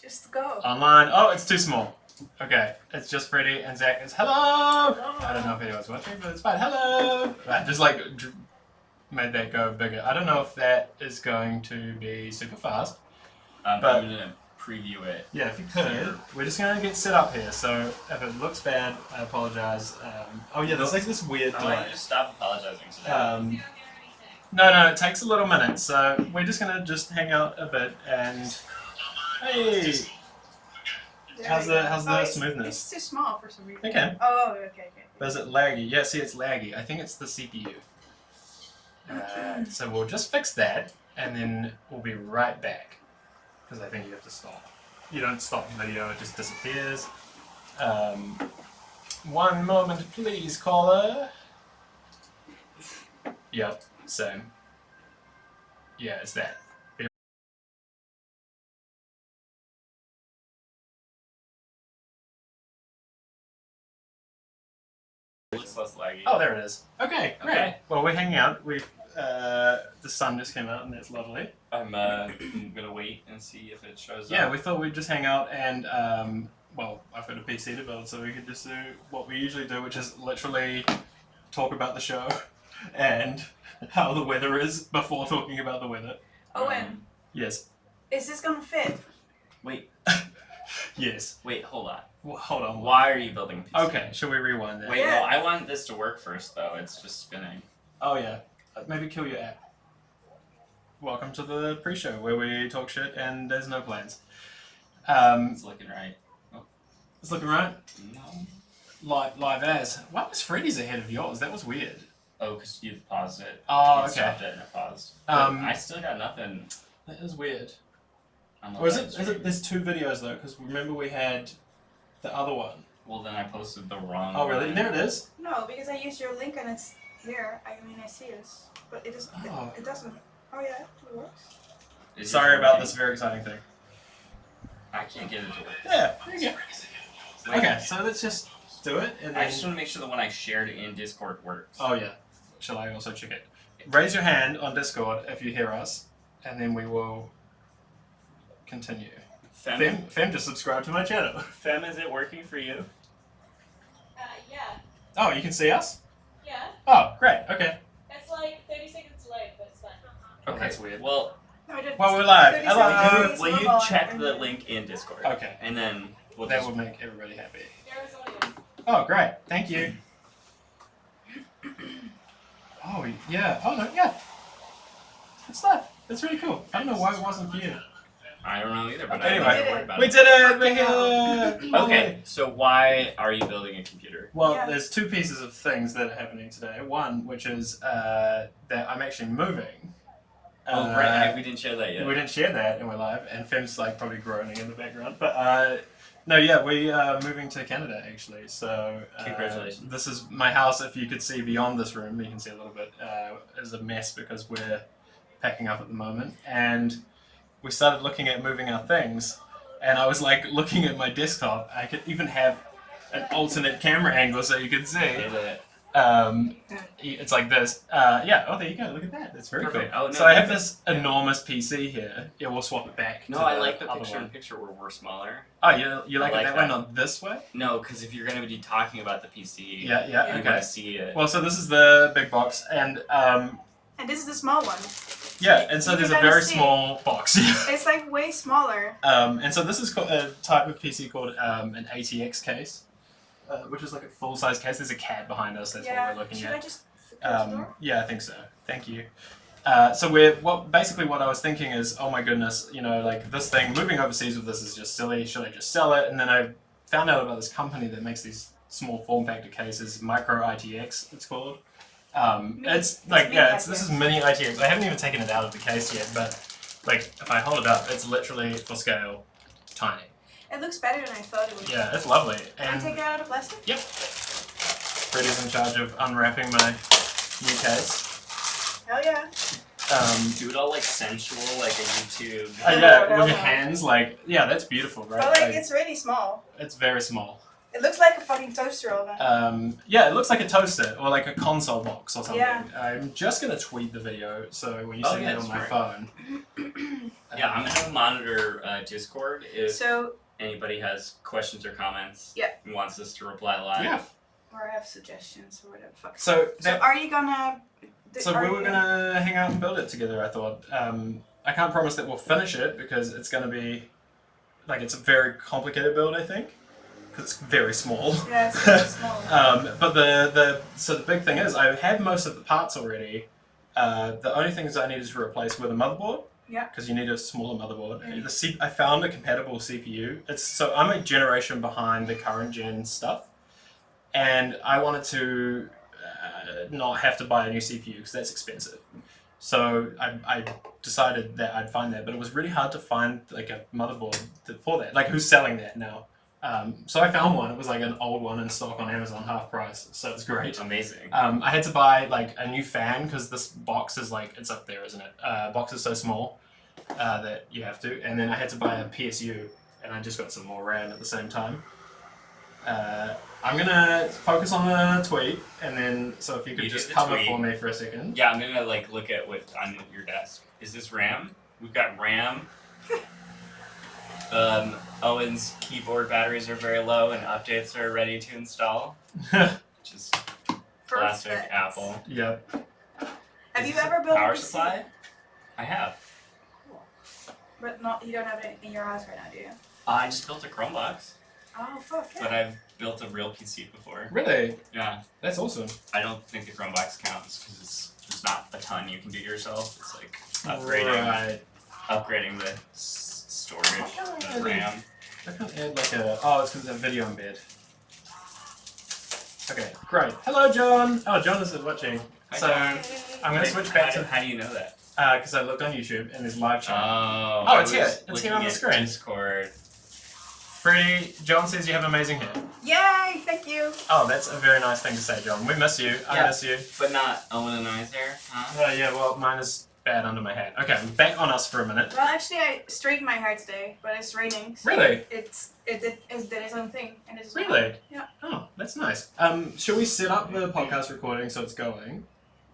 Just go. Online. Oh, it's too small. Okay, it's just Freddy and Zach is hello. I don't know if anyone's watching, but it's fine. Hello. Right, just like made that go bigger. I don't know if that is going to be super fast. But I'm gonna preview it. Yeah, if you could. We're just gonna get set up here. So if it looks bad, I apologize. Oh yeah, there's like this weird I delay. want you to stop apologizing today. No, it takes a little minute. So we're just gonna hang out a bit and hey. How's the smoothness? It's too small for some reason. Okay. Oh, okay. But is it laggy? Yeah, see, it's laggy. I think it's the CPU. So we'll just fix that, and then we'll be right back. Because I think you have to stop. You don't stop the video, it just disappears. 1 moment, please, caller. Yep, same. Yeah, it's that. It's less laggy. Oh, there it is. Okay, great. Okay. Well, we're hanging out. The sun just came out, and that's lovely. I'm gonna wait and see if it shows up. Yeah, we thought we'd just hang out and, well, I've got a PC to build, so we could just do what we usually do, which is literally talk about the show and how the weather is before talking about the weather. Owen, Yes. is this gonna fit? Wait, Yes. hold on. Well, hold on. Why are you building a PC? Okay, shall we rewind that? Wait, Yeah. no, I want this to work first, though. It's just spinning. Oh, yeah. Maybe kill your app. Welcome to the pre-show where we talk shit and there's no plans. It's looking right. It's looking right. No. Live as. Why was Freddy's ahead of yours? That was weird. Oh, because you paused it. Oh, You okay. stopped it and it paused. Um, I still got nothing. That is weird. On the Or is live it? stream. There's 2 videos though, because remember we had the other one. Well, then I posted the wrong Oh really? one. There it is. No, because I used your link and it's here. I mean, I see this, but it is. Oh. It doesn't. Oh yeah, it works. Is it Sorry about working? this very exciting thing. I can't get it to work. Yeah. There you go. Wait, Okay, so let's just do it and then. I just want to make sure the one I shared in Discord works. Oh yeah. Shall I also check it? Raise your hand on Discord if you hear us, and then we will continue. Fem just subscribed to my channel. Fem, is it working for you? Yeah, Oh, you can see us? yeah. Oh, great. Okay. It's like 30 seconds delayed, but it's fine. Oh, that's weird. Well, No, I did. Well, we're live. 30 Hello. seconds, will you mobile, check and the then- link in Discord? Okay. And then we'll That just... will make everybody happy. Arizona. Oh, great. Thank you. Oh, yeah. Oh, no, yeah. Good stuff. That's really cool. I don't know why it wasn't for you. I don't know either, but Anyway, I don't worry about We it. did it! We're here! Okay, so why are you building a computer? Well, Yeah. there's 2 pieces of things that are happening today. One, which is that I'm actually moving. Oh, right, we didn't share that yet. We didn't share that, and we're live, and Fem's like probably groaning in the background. But no, yeah, we are moving to Canada actually. So Congratulations. This is my house. If you could see beyond this room, you can see a little bit. Is a mess because we're packing up at the moment, and we started looking at moving our things, and I was like looking at my desktop. I could even have an alternate camera angle so you could see. Did it. It's like this. Yeah. Oh, there you go. Look at that. That's very Perfect. cool. Oh, no, so I have yeah. this enormous PC here. Yeah, we'll swap it back. No, to I like the other picture in one. picture where we're smaller. Oh, you like, I like it that way, that. not this way? No, because if you're going to be talking about the PC, Yeah. Yeah. you're Okay. going to see it. Well, so this is the big box, and And this is the small one. yeah, and so You there's can a very kinda see. small box. It's like way smaller. And so this is a type of PC called an ATX case, which is like a full-size case. There's a CAD behind us. That's Yeah. what we're looking Should at. I just close the door? Yeah, I think so. Thank you. So basically what I was thinking is, oh my goodness, like this thing, moving overseas with this is just silly. Should I just sell it? And then I found out about this company that makes these small form factor cases, Micro ITX, it's called. It's like, mini yeah, this ITX. is mini ITX. I haven't even taken it out of the case yet, but like if I hold it up, it's literally for scale, tiny. It looks better than I thought it would. Yeah, it's lovely. Can I And take it out of the plastic? yep, Freddie's in charge of unwrapping my new case. Hell yeah. Do it all like sensual, like a YouTube. Yeah, No, with no. your hands, like, yeah, that's beautiful, right? But like, it's really small. it's very small. It looks like a fucking toaster oven. Yeah, it looks like a toaster or like a console box or something. Yeah. I'm just gonna tweet the video, so when you Oh, see yeah, that on my that's phone. Yeah, I'm gonna monitor Discord if So, anybody has questions or comments. Yeah. And wants us to reply live. Yeah. or I have suggestions or whatever. Fuck. So So that, are you gonna? so are we were you- gonna hang out and build it together. I thought. I can't promise that we'll finish it because it's gonna be, like, it's a very complicated build. I think, because it's very small. Yeah, it's very small. But so the big thing is I have most of the parts already. The only things I needed to replace were the motherboard. Yeah. Because you need a smaller motherboard. Mm. I found a compatible CPU. I'm a generation behind the current gen stuff, and I wanted to not have to buy a new CPU because that's expensive. So I decided that I'd find that, but it was really hard to find like a motherboard for that. Like, who's selling that now? So I found one. It was like an old one in stock on Amazon, half price. So it's great. Amazing. I had to buy like a new fan because this box is like, it's up there, isn't it? Box is so small that you have to. And then I had to buy a PSU, and I just got some more RAM at the same time. I'm gonna focus on the tweet, and then so if you could You do just the cover tweet. for me for a second. Yeah, I'm gonna like look at what on your desk. Is this RAM? We've got RAM. Owen's keyboard batteries are very low, and updates are ready to install. Which is classic Perfect. Apple. Yep. Have Is you this ever a built power a PC? supply? I have. But not, you don't have it in your house right now, do you? I just built a Chromebox, Oh fuck yeah. but I've built a real PC before. Really? Yeah, That's awesome. I don't think the Chromebox counts because there's not a ton you can do yourself. It's like upgrading the storage, the RAM. I can't add like a. Oh, it's because it's a video embed. Okay, great. Hello, John. Oh, John is watching. Hi, So John. I'm gonna Wait, switch back how, to how do you know that? because I looked on YouTube and there's live chat. Oh, Oh, I it's here. was It's here looking on the at screen. Discord. Freddie, John says you have amazing hair. Yay! Thank you. Oh, that's a very nice thing to say, John. We miss you. I Yeah. miss you. But not Owen and I's hair, huh? Yeah, well, mine is bad under my hat. Okay, back on us for a minute. Well, actually, I straightened my hair today, but it's raining. So Really? it did its own thing, and it's Really? Yeah. Oh, that's nice. Shall we set up the podcast recording so it's going,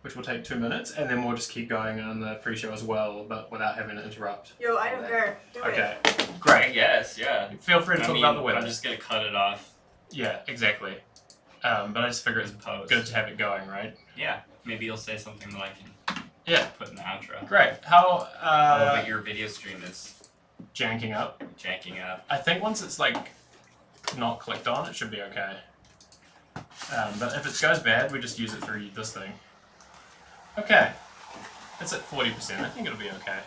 which will take 2 minutes, and then we'll just keep going on the pre-show as well, but without having to interrupt. Yo, I don't care. Do it. Okay, I great. guess, yeah. Feel free to I talk mean, about the weather. I'm just gonna cut it off. Yeah, exactly. But I just figure it's Post. good to have it going, right? Yeah, maybe you'll say something that I can Yeah. put in the outro. Great. How Oh, but your video stream is janking up? janking up. I think once it's like not clicked on, it should be okay. But if it goes bad, we just use it through this thing. Okay. It's at 40%. I think it'll be okay.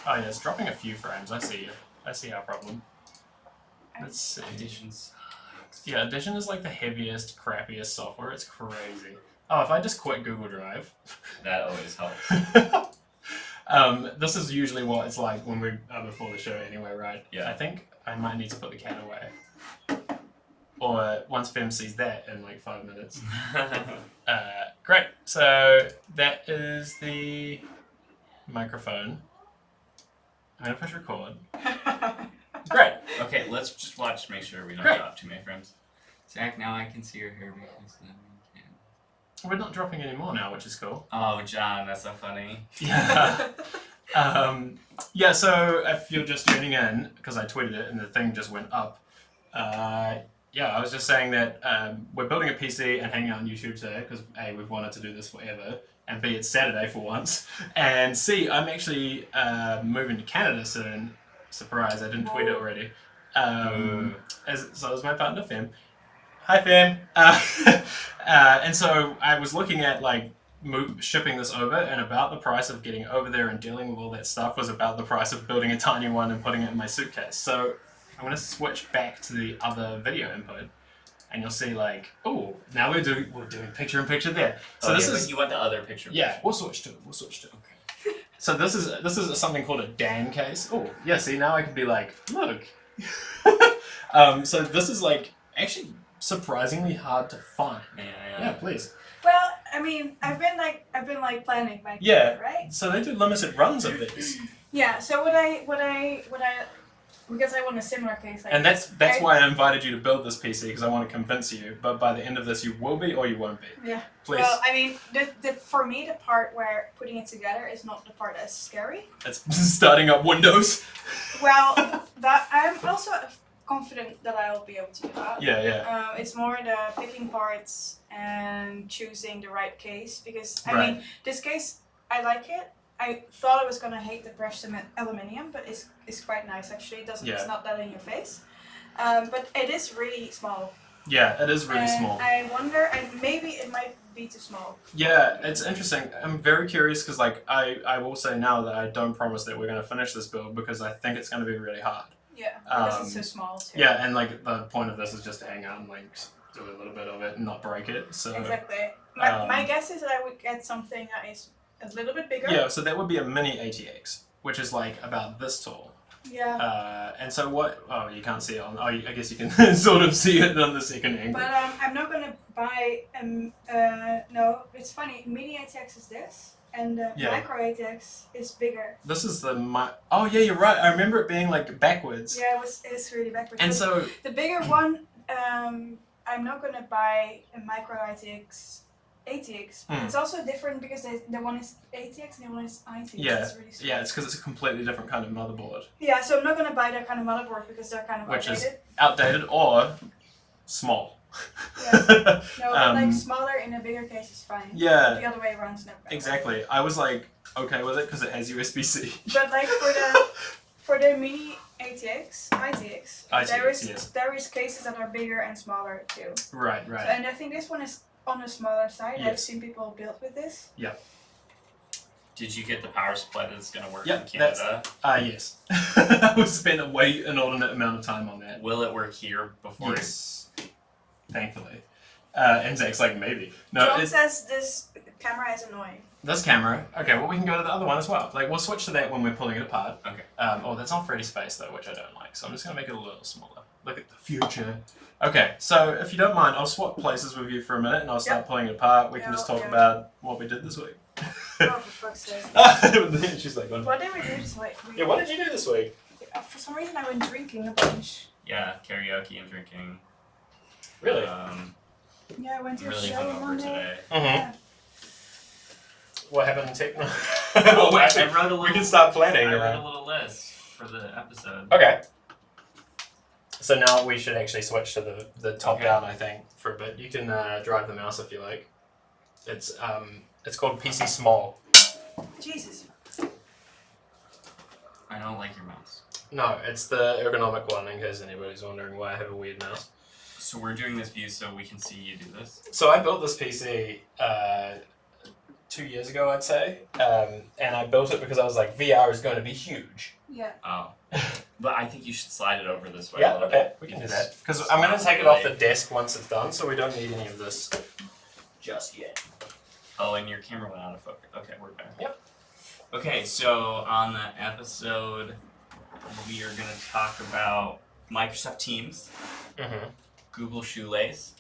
Oh yeah, it's dropping a few frames. I see it. I see our problem. Let's see. Editions. Yeah, Audition is like the heaviest, crappiest software. It's crazy. Oh, if I just quit Google Drive. That always helps. This is usually what it's like when we before the show anyway, right? Yeah. I think I might need to put the cat away. Or once Fem sees that in like 5 minutes. Great. So that is the microphone. I'm gonna push record. Great. Okay, let's just watch to make sure we don't Great. drop too many frames. Zach, now I can see your hair because then we can. We're not dropping anymore now, which is cool. Oh, John, that's so funny. Yeah. Yeah, so if you're just tuning in, because I tweeted it and the thing just went up, yeah, I was just saying that we're building a PC and hanging out on YouTube today, because A, we've wanted to do this forever, and B, it's Saturday for once, and C, I'm actually moving to Canada soon. Surprise, I didn't tweet it already. So is my partner, Fem. Hi, Fem. And so I was looking at like shipping this over, and about the price of getting over there and dealing with all that stuff was about the price of building a tiny one and putting it in my suitcase. So I'm going to switch back to the other video input, and you'll see like, oh, now we're doing picture-in-picture there. So this is you want the other picture. yeah, we'll switch to it. Okay. So this is something called a Dan case. Oh, yeah. See, now I can be like, look. So this is like actually surprisingly hard to find. Yeah, please. Well, I mean, I've been planning my Yeah. right? So they do limited runs of these. Yeah. So what I because I want a similar case. Like And that's I- why I invited you to build this PC, because I want to convince you. But by the end of this, you will be or you won't be. Yeah. Please. Well, I mean, for me, the part where putting it together is not the part that's scary. It's starting up Windows. Well, that I'm also confident that I'll be able to do that. Yeah. It's more the picking parts and choosing the right case because I Right. mean this case I like it. I thought I was gonna hate the brushed aluminium, but it's quite nice actually. It doesn't Yeah. it's not that in your face. But it is really small. Yeah, it is really And small. I wonder, and maybe it might be too small. Yeah, it's interesting. I'm very curious because, like, I will say now that I don't promise that we're going to finish this build because I think it's going to be really hard. Yeah, because Um, it's so small too. Yeah, and like the point of this is just to hang out and like do a little bit of it and not break it. So Exactly. um, My guess is that I would get something that is a little bit bigger. yeah, so that would be a mini ATX, which is like about this tall. Yeah. And so what? Oh, you can't see it on. Oh, I guess you can sort of see it on the second angle. But I'm not gonna buy no, it's funny, mini ATX is this and the Yeah. micro ATX is bigger. This is the Oh yeah, you're right. I remember it being like backwards. Yeah, it's really backwards. And But so the bigger one, I'm not gonna buy a micro ATX. Hmm. It's also different because the one is ATX and the one is ITX. Yeah, It's really strange. yeah, it's because it's a completely different kind of motherboard, Yeah, so I'm not gonna buy that kind of motherboard because they're kind of Which is- outdated. outdated or small. Yeah. No, but like Um, smaller in a bigger case is fine. Yeah, The other way around is never better. exactly. I was like okay with it because it has USB-C. But like for the mini ITX, ITX, there is cases that are bigger and smaller too. Right, So, right. and I think this one is on the smaller side. I've Yes. seen people build with this. Did you get the power supply that's going to work Yep, in that's- Canada? Yes. I was spent a way inordinate amount of time on that. Will it work here before Yes. Thankfully. And Zach's like, maybe. No, John it's says this camera is annoying. this camera. Okay, well, we can go to the other one as well. Like, we'll switch to that when we're pulling it apart. Okay. Oh, that's on Freddy's face, though, which I don't like. So I'm just going to make it a little smaller. Look at the future. Okay, so if you don't mind, I'll swap places with you for a minute and I'll start pulling it apart. We can just talk Yeah. about what we did this week. Oh, for fuck's sake. She's like, What did we do this week? yeah, what did you do this week? For some reason I went drinking a bunch. Yeah, karaoke and drinking. Really? Yeah, I went to a Really show hungover one day. today. Mm-hmm. Yeah. What happened in Techno? Oh, I wrote a little. we can start planning I wrote around. a little list for the episode. Okay. So now we should actually switch to the top Okay. down, I think, for a bit. You can drive the mouse if you like. It's called PC Small. Jesus. I don't like your mouse. No, it's the ergonomic one in case anybody's wondering why I have a weird mouse. So we're doing this view so we can see you do this. So I built this PC 2 years ago, I'd say, and I built it because I was like, VR is going to be huge. Yeah. Oh. But I think you should slide it over this way a Yeah, little okay, bit. we can do that. Because I'm going to take it off the desk once it's done, so we don't need any of this just yet. Oh, and your camera went out of focus. Okay, we're back. Yep. Okay, so on the episode, we are going to talk about Microsoft Teams, Mm-hmm. Google Shoelace.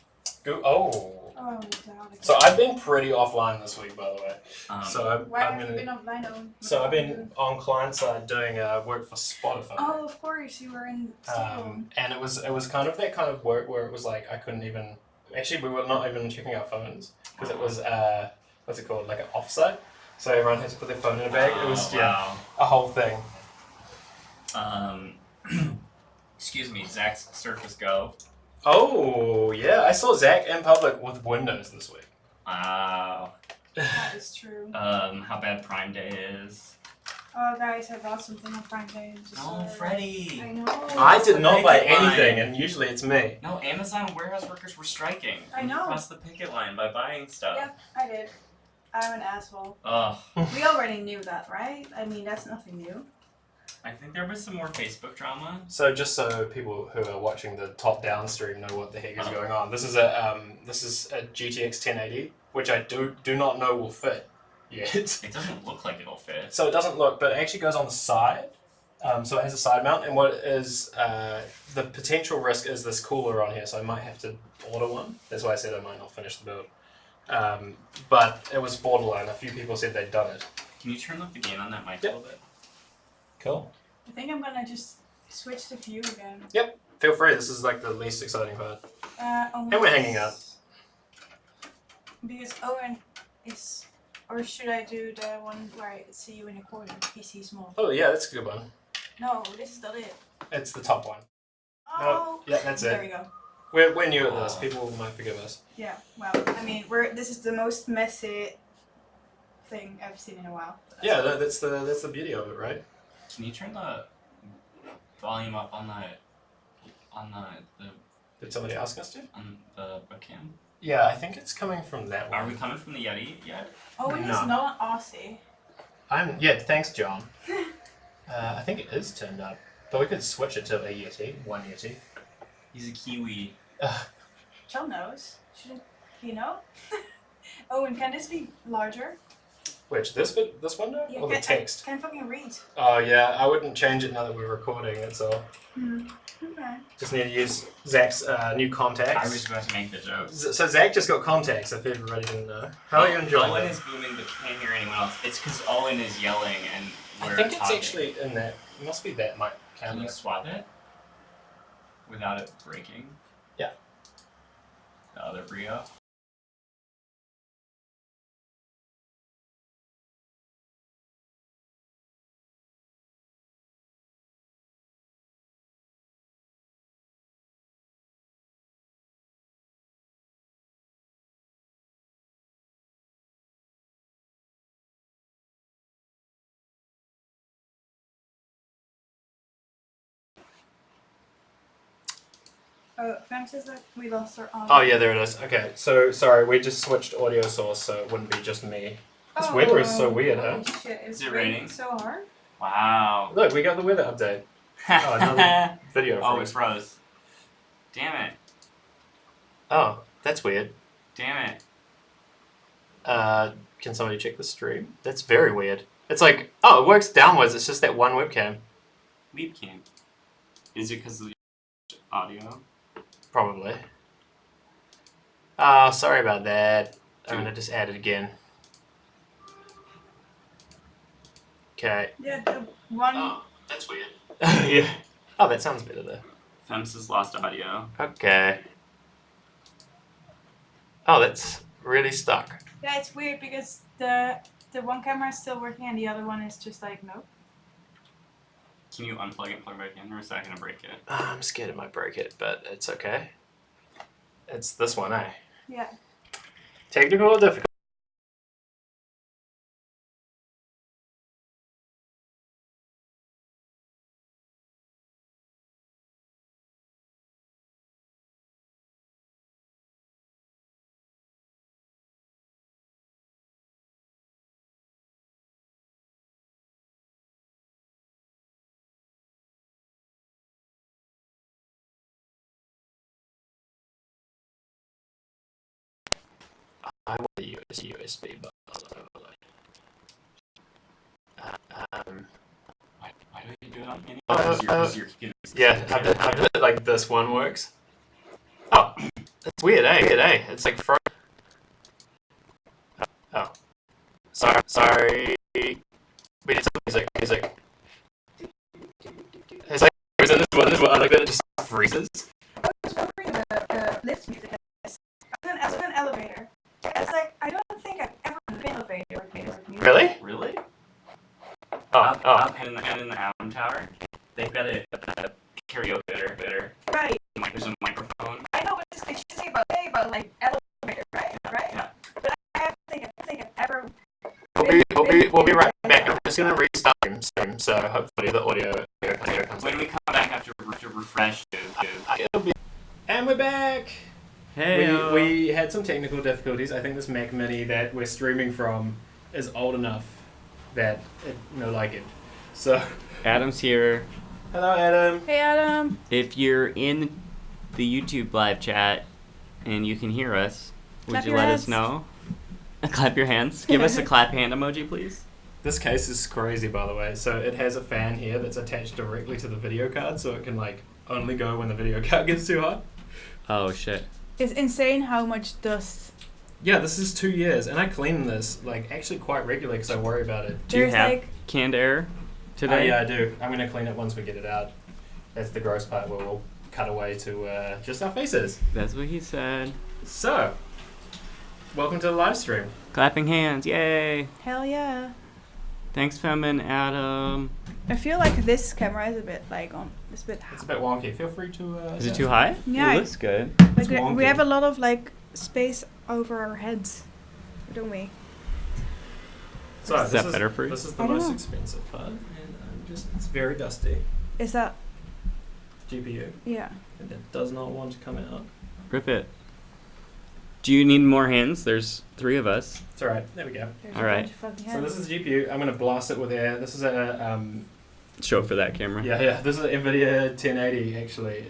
Oh. Oh, down. So I've been pretty offline this week, by the way. So Why I'm have you been offline on? So I've been on client side doing work for Spotify. Oh, of course, you were in Stockholm. And it was kind of that kind of work where it was like I couldn't even. Actually, we were not even checking our phones because it was what's it called, like an offsite. So everyone had to put their phone in a bag. It was wow. a whole thing. Excuse me, Zach's Surface Go. Oh yeah, I saw Zach in public with Windows this week. Wow. That is true. How bad Prime Day is. Oh, guys, I bought something on Prime Day. No, Freddie. I know. I did not buy picket line. anything, and usually it's me. No, Amazon warehouse workers were striking. I We know. crossed the picket line by buying stuff. Yeah, I did. I'm an asshole. Ugh. We already knew that, right? I mean, that's nothing new. I think there was some more Facebook drama. So just so people who are watching the top-down stream know what the heck is going on, this is a GTX 1080, which I do not know will fit yet. It doesn't look like it'll fit. So it doesn't look, but it actually goes on the side. So it has a side mount, and what is the potential risk is this cooler on here. So I might have to order one. That's why I said I might not finish the build. But it was borderline. A few people said they'd done it. Can you turn up the gain on that mic Yep. a little bit? Cool. I think I'm gonna just switch the view again. Feel free. This is like the least exciting part. And we're hanging out. Because Owen is, or should I do the one where I see you in the corner? PC small. Oh yeah, that's a good one. No, this is not it. It's the top one. Oh, yeah, that's there it. we go. We're new at this. People might forgive us. Yeah, well, I mean, this is the most messy thing I've seen in a while. Yeah, that's the beauty of it, right? Can you turn the volume up on the Did somebody ask us to? webcam? Yeah, I think it's coming from that one. Are we coming from the Yeti yet? Owen No. is not an Aussie. Thanks, John. I think it is turned up, but we could switch it to a Yeti, one Yeti. He's a Kiwi. John knows. Shouldn't he know? Owen, can this be larger? Which this window or the can, text? I can fucking read. Oh yeah, I wouldn't change it now that we're recording it. So Okay. just need to use Zach's new contacts. I was about to make the joke. So Zach just got contacts. If everybody didn't know, how are you enjoying Owen it? is booming but can't hear anyone else. It's because Owen is yelling and we're I think it's talking. actually in that. It must be that mic Can camera. you swap it without it breaking? Yeah. The other Brio. Frank says that we lost our audio. Oh yeah, there it is. Okay, so sorry, we just switched audio source, so it wouldn't be just me. This weather is so weird, huh? Holy shit, it's Is it raining raining? so hard. Wow. Look, we got the weather update. Oh, another video. Oh, freeze. it froze. Damn it. Oh, that's weird. Damn it. Can somebody check the stream? That's very weird. It's like, oh, it works downwards. It's just that one webcam. Leap cam. Is it because of the audio? Probably. Oh, sorry about that. I'm gonna just add it again. Okay. Yeah, the one. Oh, that's weird. Yeah. Oh, that sounds better though. Fems has lost audio. Okay. Oh, that's really stuck. Yeah, it's weird because the one camera is still working and the other one is just like nope. Can you unplug and plug back in, or is that gonna break it? I'm scared it might break it, but it's okay. It's this one, eh? Yeah. Technical difficulty. I want the USB bus overlay. Why don't you do it on mini? Yeah, I did it like this one works. Oh, that's weird, eh? It's like oh. Sorry. We need some music. It's like, this one, I like that it just freezes. I was wondering the lift music. I was in an elevator. It's like I don't think I've ever been in an elevator with music. Really? Really? Oh, Up in the Allen Tower, they've got a karaoke better. Right. Like there's a microphone. I know what I should say about like elevator, right? Yeah. But I don't think I've ever. We'll be right back. I'm just gonna restart stream, so hopefully the audio comes. When we come back after refresh, And we're back. hey, We had some technical difficulties. I think this Mac Mini that we're streaming from is old enough that it no like it. So Adam's here. hello, Adam. Hey Adam. If you're in the YouTube live chat and you can hear us, would Clap you your let hands. us know? Clap your hands. Give us a clap hand emoji, please. This case is crazy, by the way. So it has a fan here that's attached directly to the video card, so it can like only go when the video card gets too hot. Oh shit. It's insane how much dust. Yeah, this is 2 years, and I clean this like actually quite regularly because I worry about it. Do you There's have like canned air today? Yeah, I do. I'm gonna clean it once we get it out. That's the gross part where we'll cut away to just our faces. That's what he said. So, welcome to the live stream. Clapping hands, yay! Hell yeah. Thanks, Fem and Adam. I feel like this camera is a bit like it's a bit. It's a bit wonky. Feel free to. Is it too high? Yeah. It looks good. Like It's we wonky. have a lot of like space over our heads, don't we? So, Is that better for you? This is the I don't most know. expensive part, and it's very dusty. Is that GPU, yeah? and it does not want to come out. Rip it. Do you need more hands? There's 3 of us. It's alright, there we go. There's All a right. bunch of fucking So heads. this is the GPU. I'm gonna blast it with air. This is a Show it for that camera. yeah. This is an NVIDIA 1080. Actually,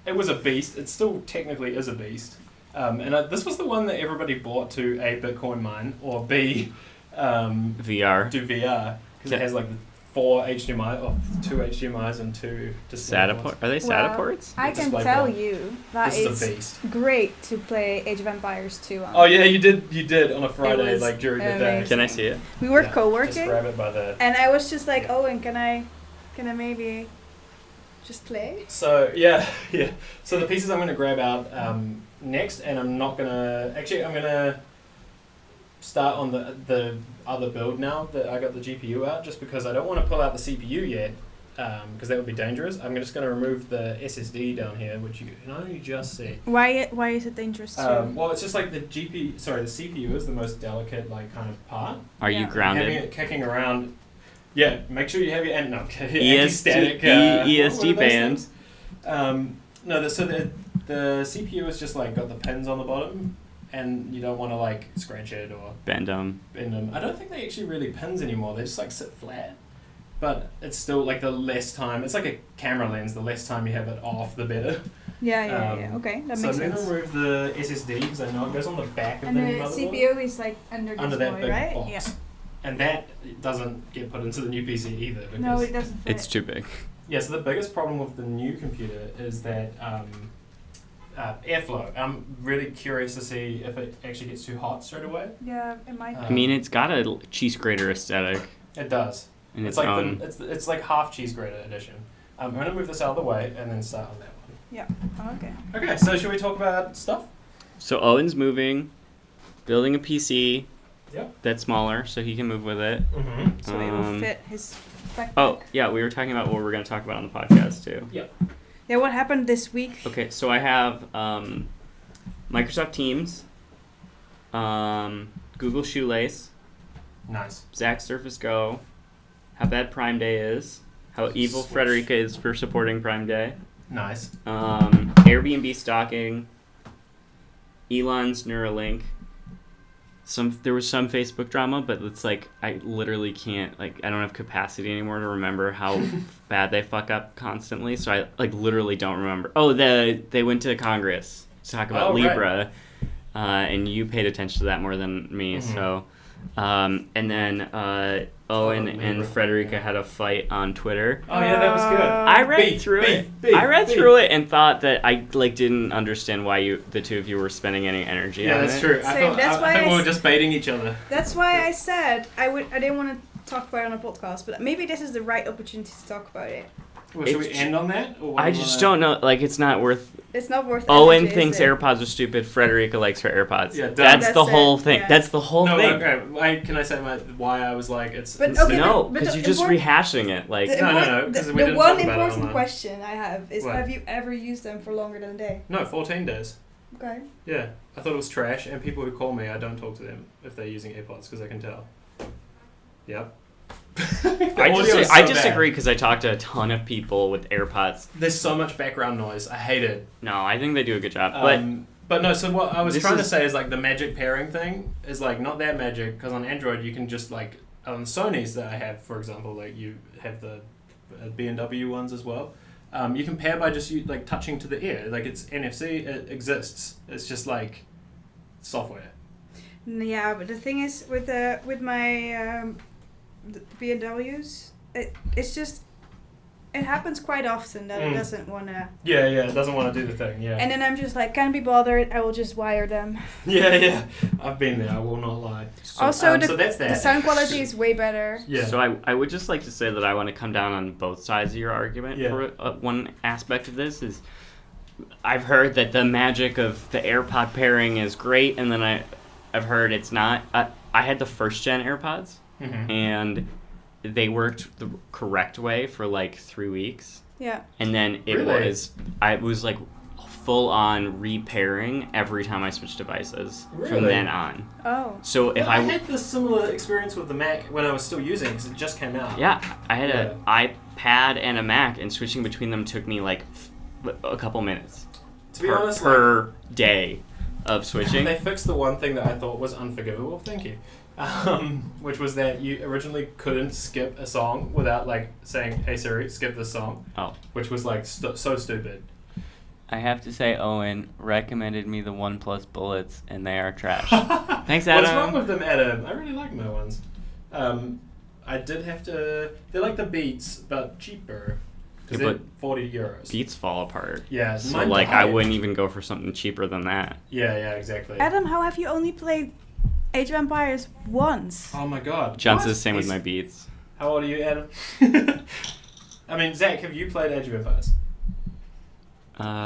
it was a beast. It still technically is a beast. This was the one that everybody bought to A, Bitcoin mine, or B, VR. do VR, because it has like 4 HDMI, or 2 HDMIs and 2 display SATA ports. port? Are they Well, SATA ports? I It's can display tell board. you that This is it's a beast. great to play Age of Empires 2 on. Oh yeah, you did on a Friday, was like during the day. amazing. Can I see it? We were Yeah, Just co-working, grab it by the. and I was just like, oh, and can I maybe just play? So yeah. So the pieces I'm gonna grab out next, and I'm gonna start on the other build now that I got the GPU out, just because I don't want to pull out the CPU yet, because that would be dangerous. I'm just gonna remove the SSD down here, which you can only just see. Why is it dangerous too? Well, it's just like the CPU is the most delicate like kind of part. Are Yeah. you Having grounded? it kicking around. Yeah, make sure you have your ESD anti-static ESD what are those band. things? No, the CPU is just like got the pins on the bottom, and you don't want to like scratch it or Bend them. bend them. I don't think they actually really pins anymore. They just like sit flat. But it's still like the less time. It's like a camera lens. The less time you have it off, the better. Yeah. Okay, that so makes I'm sense. gonna remove the SSD because I know it goes on the back of And the the motherboard. CPU is like under this Under that boy, big right? box. Yeah. And that doesn't get put into the new PC either. Because No, it doesn't fit. It's too big. Yeah, so the biggest problem with the new computer is that airflow. I'm really curious to see if it actually gets too hot straight away. Yeah, it might. I mean, it's got a cheese grater aesthetic. It does. And It's its like own. it's like half cheese grater edition. I'm gonna move this out of the way and then start on that Oh, okay. one. Okay, so should we talk about stuff? So Owen's moving, building a PC Yep. that's smaller so he can move with it. Mm-hmm. So it will fit his backpack. Oh, yeah, we were talking about what we're going to talk about on the podcast, too. Yeah, what happened this week? Okay, so I have Microsoft Teams, Google Shoelace, Nice. Zach Surface Go, how bad Prime Day is, how evil Switch. Frederica is for supporting Prime Day, Nice. Airbnb stalking, Elon's Neuralink. There was some Facebook drama, but it's like I literally can't, like, I don't have capacity anymore to remember how bad they fuck up constantly. So I like literally don't remember. Oh, they went to Congress to talk about Oh, right. Libra, and you paid attention to that more than me. Mhm. So, and then Owen Libra, and Frederica had a fight on Twitter. Oh yeah, that was good. I read Beef, through beef, it. beef, I read beef. through it and thought that I like didn't understand why the two of you were spending any energy Yeah, on that's it. true. Same, that's I why think I we were s- just baiting each other. That's why I said I didn't want to talk about it on a podcast, but maybe this is the right opportunity to talk about it. Well, should we It's end on that? Or what I do you just wanna- don't know. Like, it's not worth. It's not worth. Owen energy, thinks is it? AirPods are stupid. Frederica likes her AirPods. Yeah, done. that's the That's whole it, thing. yeah. That's the whole No, thing. okay. Can I say why I was like it's? But it's okay, No, but because the you're just import- rehashing it. Like, The, No, no, import- no, 'cause the, we the didn't one talk about it important online. question I have is: What? have you ever used them for longer than a day? No, 14 days. Okay. Yeah, I thought it was trash, and people who call me, I don't talk to them if they're using AirPods because I can tell. Yep. The audio is so I bad. disagree because I talked to a ton of people with AirPods. There's so much background noise. I hate it. No, I think they do a good job. But But no, so what I was This trying to is- say is like the magic pairing thing is like not that magic because on Android you can just like on Sony's that I have, for example, like you have the B&W ones as well. You can pair by just like touching to the ear. Like it's NFC, it exists. It's just like software. Yeah, but the thing is with my the B&Ws, it's just it happens quite often that it Mm. doesn't wanna. Yeah, it doesn't want to do the thing. Yeah. And then I'm just like, can't be bothered. I will just wire them. Yeah. I've been there. I will not lie. Also, so that's that. the sound quality is way better. Yeah. So I would just like to say that I want to come down on both sides of your argument. Yeah. For one aspect of this is, I've heard that the magic of the AirPod pairing is great, and then I've heard it's not. I had the first gen AirPods, Mhm. and they worked the correct way for like 3 weeks, Yeah. and then it Really? was like full on repairing every time I switched devices from Really? then on. Oh. So if I had this similar experience with the Mac when I was still using it because it just came out. Yeah, I had an iPad and a Mac, and switching between them took me like a couple minutes To be honest, per day of switching. they fixed the one thing that I thought was unforgivable. Thank you. Which was that you originally couldn't skip a song without like saying, "Hey Siri, skip this song." Oh. Which was like so stupid. I have to say, Owen recommended me the OnePlus Bullets, and they are trash. Thanks, What's Adam. wrong with them, Adam? I really like my ones. I did have to. They're like the Beats, but cheaper. Because Yeah, they're but €40. Beats fall apart. Yeah, So mine like, I died. wouldn't even go for something cheaper than that. Yeah, exactly. Adam, how have you only played Age of Empires once? Oh my god. John's What? the same with He's- my Beats. How old are you, Adam? I mean, Zach, have you played Age of Empires?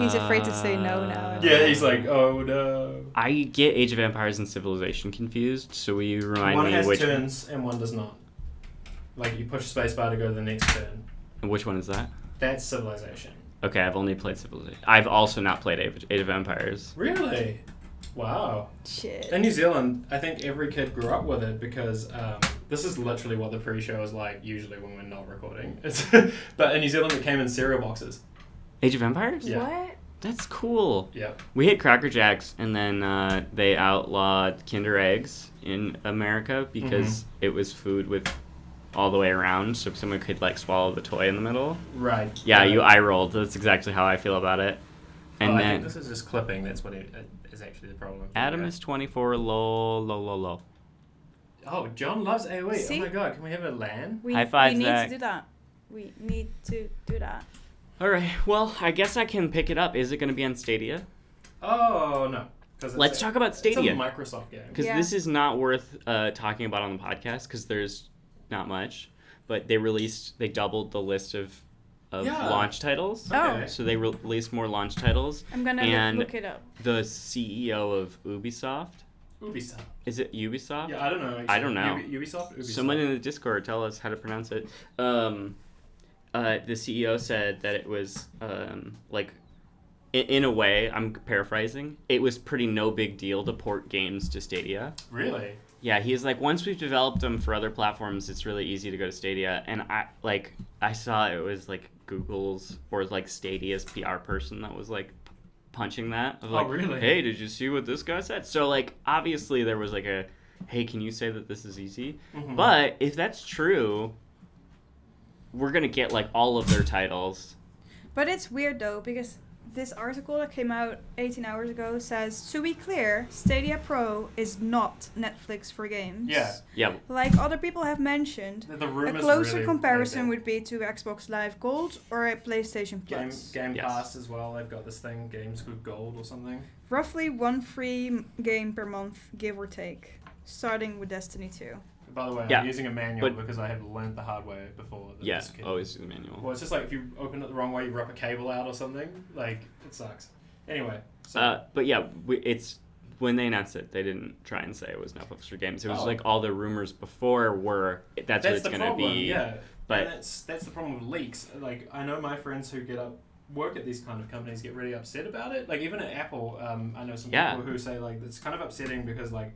He's afraid to say no now. Yeah, he's like, oh no. I get Age of Empires and Civilization confused, so will you remind One me has which turns and one does not. Like, you push spacebar to go to the next turn. which one is that? That's Civilization. Okay, I've only played Civilization. I've also not played Age of Empires. Really? Wow. Shit. In New Zealand, I think every kid grew up with it because this is literally what the pre-show is like usually when we're not recording. It's but in New Zealand, it came in cereal boxes. Age of Empires? Yeah. What? That's cool. Yeah. We had Cracker Jacks, and then they outlawed Kinder Eggs in America because it was food with all the way around, so someone could like swallow the toy in the middle. Right. Yeah, you eye rolled. That's exactly how I feel about it. And I then think this is just clipping. That's what it is actually the problem. Adam is 24. Low. Oh, John loves AOE. See? Oh my god, can we have a LAN? High five, we need Zach. to do that. We need to do that. All right. Well, I guess I can pick it up. Is it going to be on Stadia? Oh no. 'Cause it's Let's talk about It's Stadia. a Microsoft game. Because Yeah. this is not worth talking about on the podcast because there's not much. But they doubled the list of Yeah. launch titles. Okay. So they released more launch titles. I'm gonna And look it up. The CEO of Ubisoft, Ubisoft. is it Ubisoft? Yeah, I don't know. Actually. I don't know. Ubisoft. Someone in the Discord tell us how to pronounce it. The CEO said that it was like, in a way, I'm paraphrasing. It was pretty no big deal to port games to Stadia. Really? Yeah, he's like, once we've developed them for other platforms, it's really easy to go to Stadia. And I saw it was like Google's or like Stadia's PR person that was like punching that. Of like, really? Hey, did you see what this guy said? So like, obviously there was like a, hey, can you say that this is easy? Mhm. But if that's true, we're gonna get like all of their titles. But it's weird though, because this article that came out 18 hours ago says, to be clear, Stadia Pro is not Netflix for games. Yeah. Yeah, Like other people have mentioned, The a rumors closer really comparison made would be to Xbox Live Gold or a PlayStation that. Plus. Game Yes. Pass as well. They've got this thing, Games with Gold or something. Roughly one free game per month, give or take, starting with Destiny 2. By the way, Yeah, I'm using a manual but- because I have learned the hard way before. that yeah, this kid- always do the manual. Well, it's just like if you open it the wrong way, you rip a cable out or something. Like, it sucks. Anyway, so But yeah, it's when they announced it, they didn't try and say it was Netflix for games. It was Oh. like all the rumors before were that's what that's it's the gonna problem. be. Yeah, but- and that's the problem with leaks. Like, I know my friends who work at these kind of companies get really upset about it. Like, even at Apple, I know some Yeah. people who say like it's kind of upsetting because like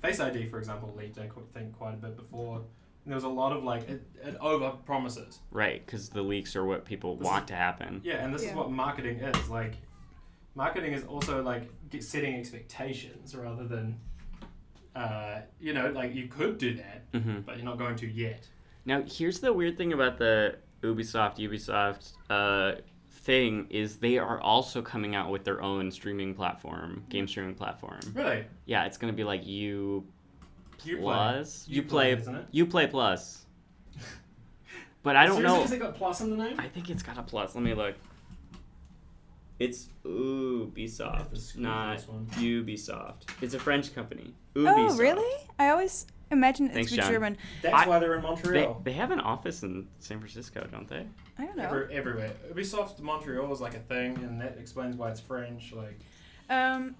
Face ID, for example, leaked I think quite a bit before. And there was a lot of like it over promises. Right, because the leaks are what people This want to happen. Yeah, and this is Yeah. what marketing is. Like, marketing is also like setting expectations rather than, like you could do that, hmm but you're not going to yet. Now, here's the weird thing about the Ubisoft thing is they are also coming out with their own streaming platform, game streaming platform. Really? Yeah, it's gonna be like Uplay. Plus. Uplay, isn't it? Uplay Plus. But I don't know. Has it got plus in the name? I think it's got a plus. Let me look. It's Ubisoft, not Ubisoft. It's a French company. Ubisoft. Oh, really? I always imagined Thanks, it's with John. German. That's why they're in Montreal. They have an office in San Francisco, don't they? I don't know. Everywhere. Ubisoft Montreal is like a thing, and that explains why it's French. Like,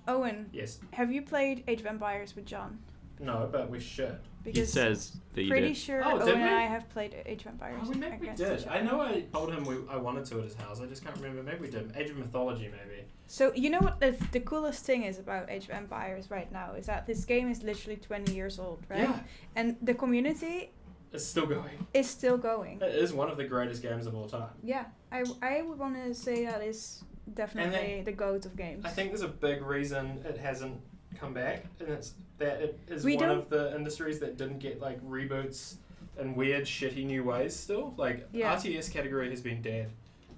Owen, yes, have you played Age of Empires with John? no, but we should. He says that you pretty did. sure Oh, Owen did and we? I have played Age of Empires. Oh, maybe we against did. each I other. know I told him I wanted to at his house. I just can't remember. Maybe we did. Age of Mythology, maybe. So you know what the coolest thing is about Age of Empires right now is that this game is literally 20 years old, right? Yeah, And the community it's still going. is still going. It is one of the greatest games of all time. Yeah, I would want to say that is definitely the GOAT of games. I think there's a big reason it hasn't come back, and it's that it is We one don't- of the industries that didn't get like reboots in weird, shitty new ways. Still, like Yeah. RTS category has been dead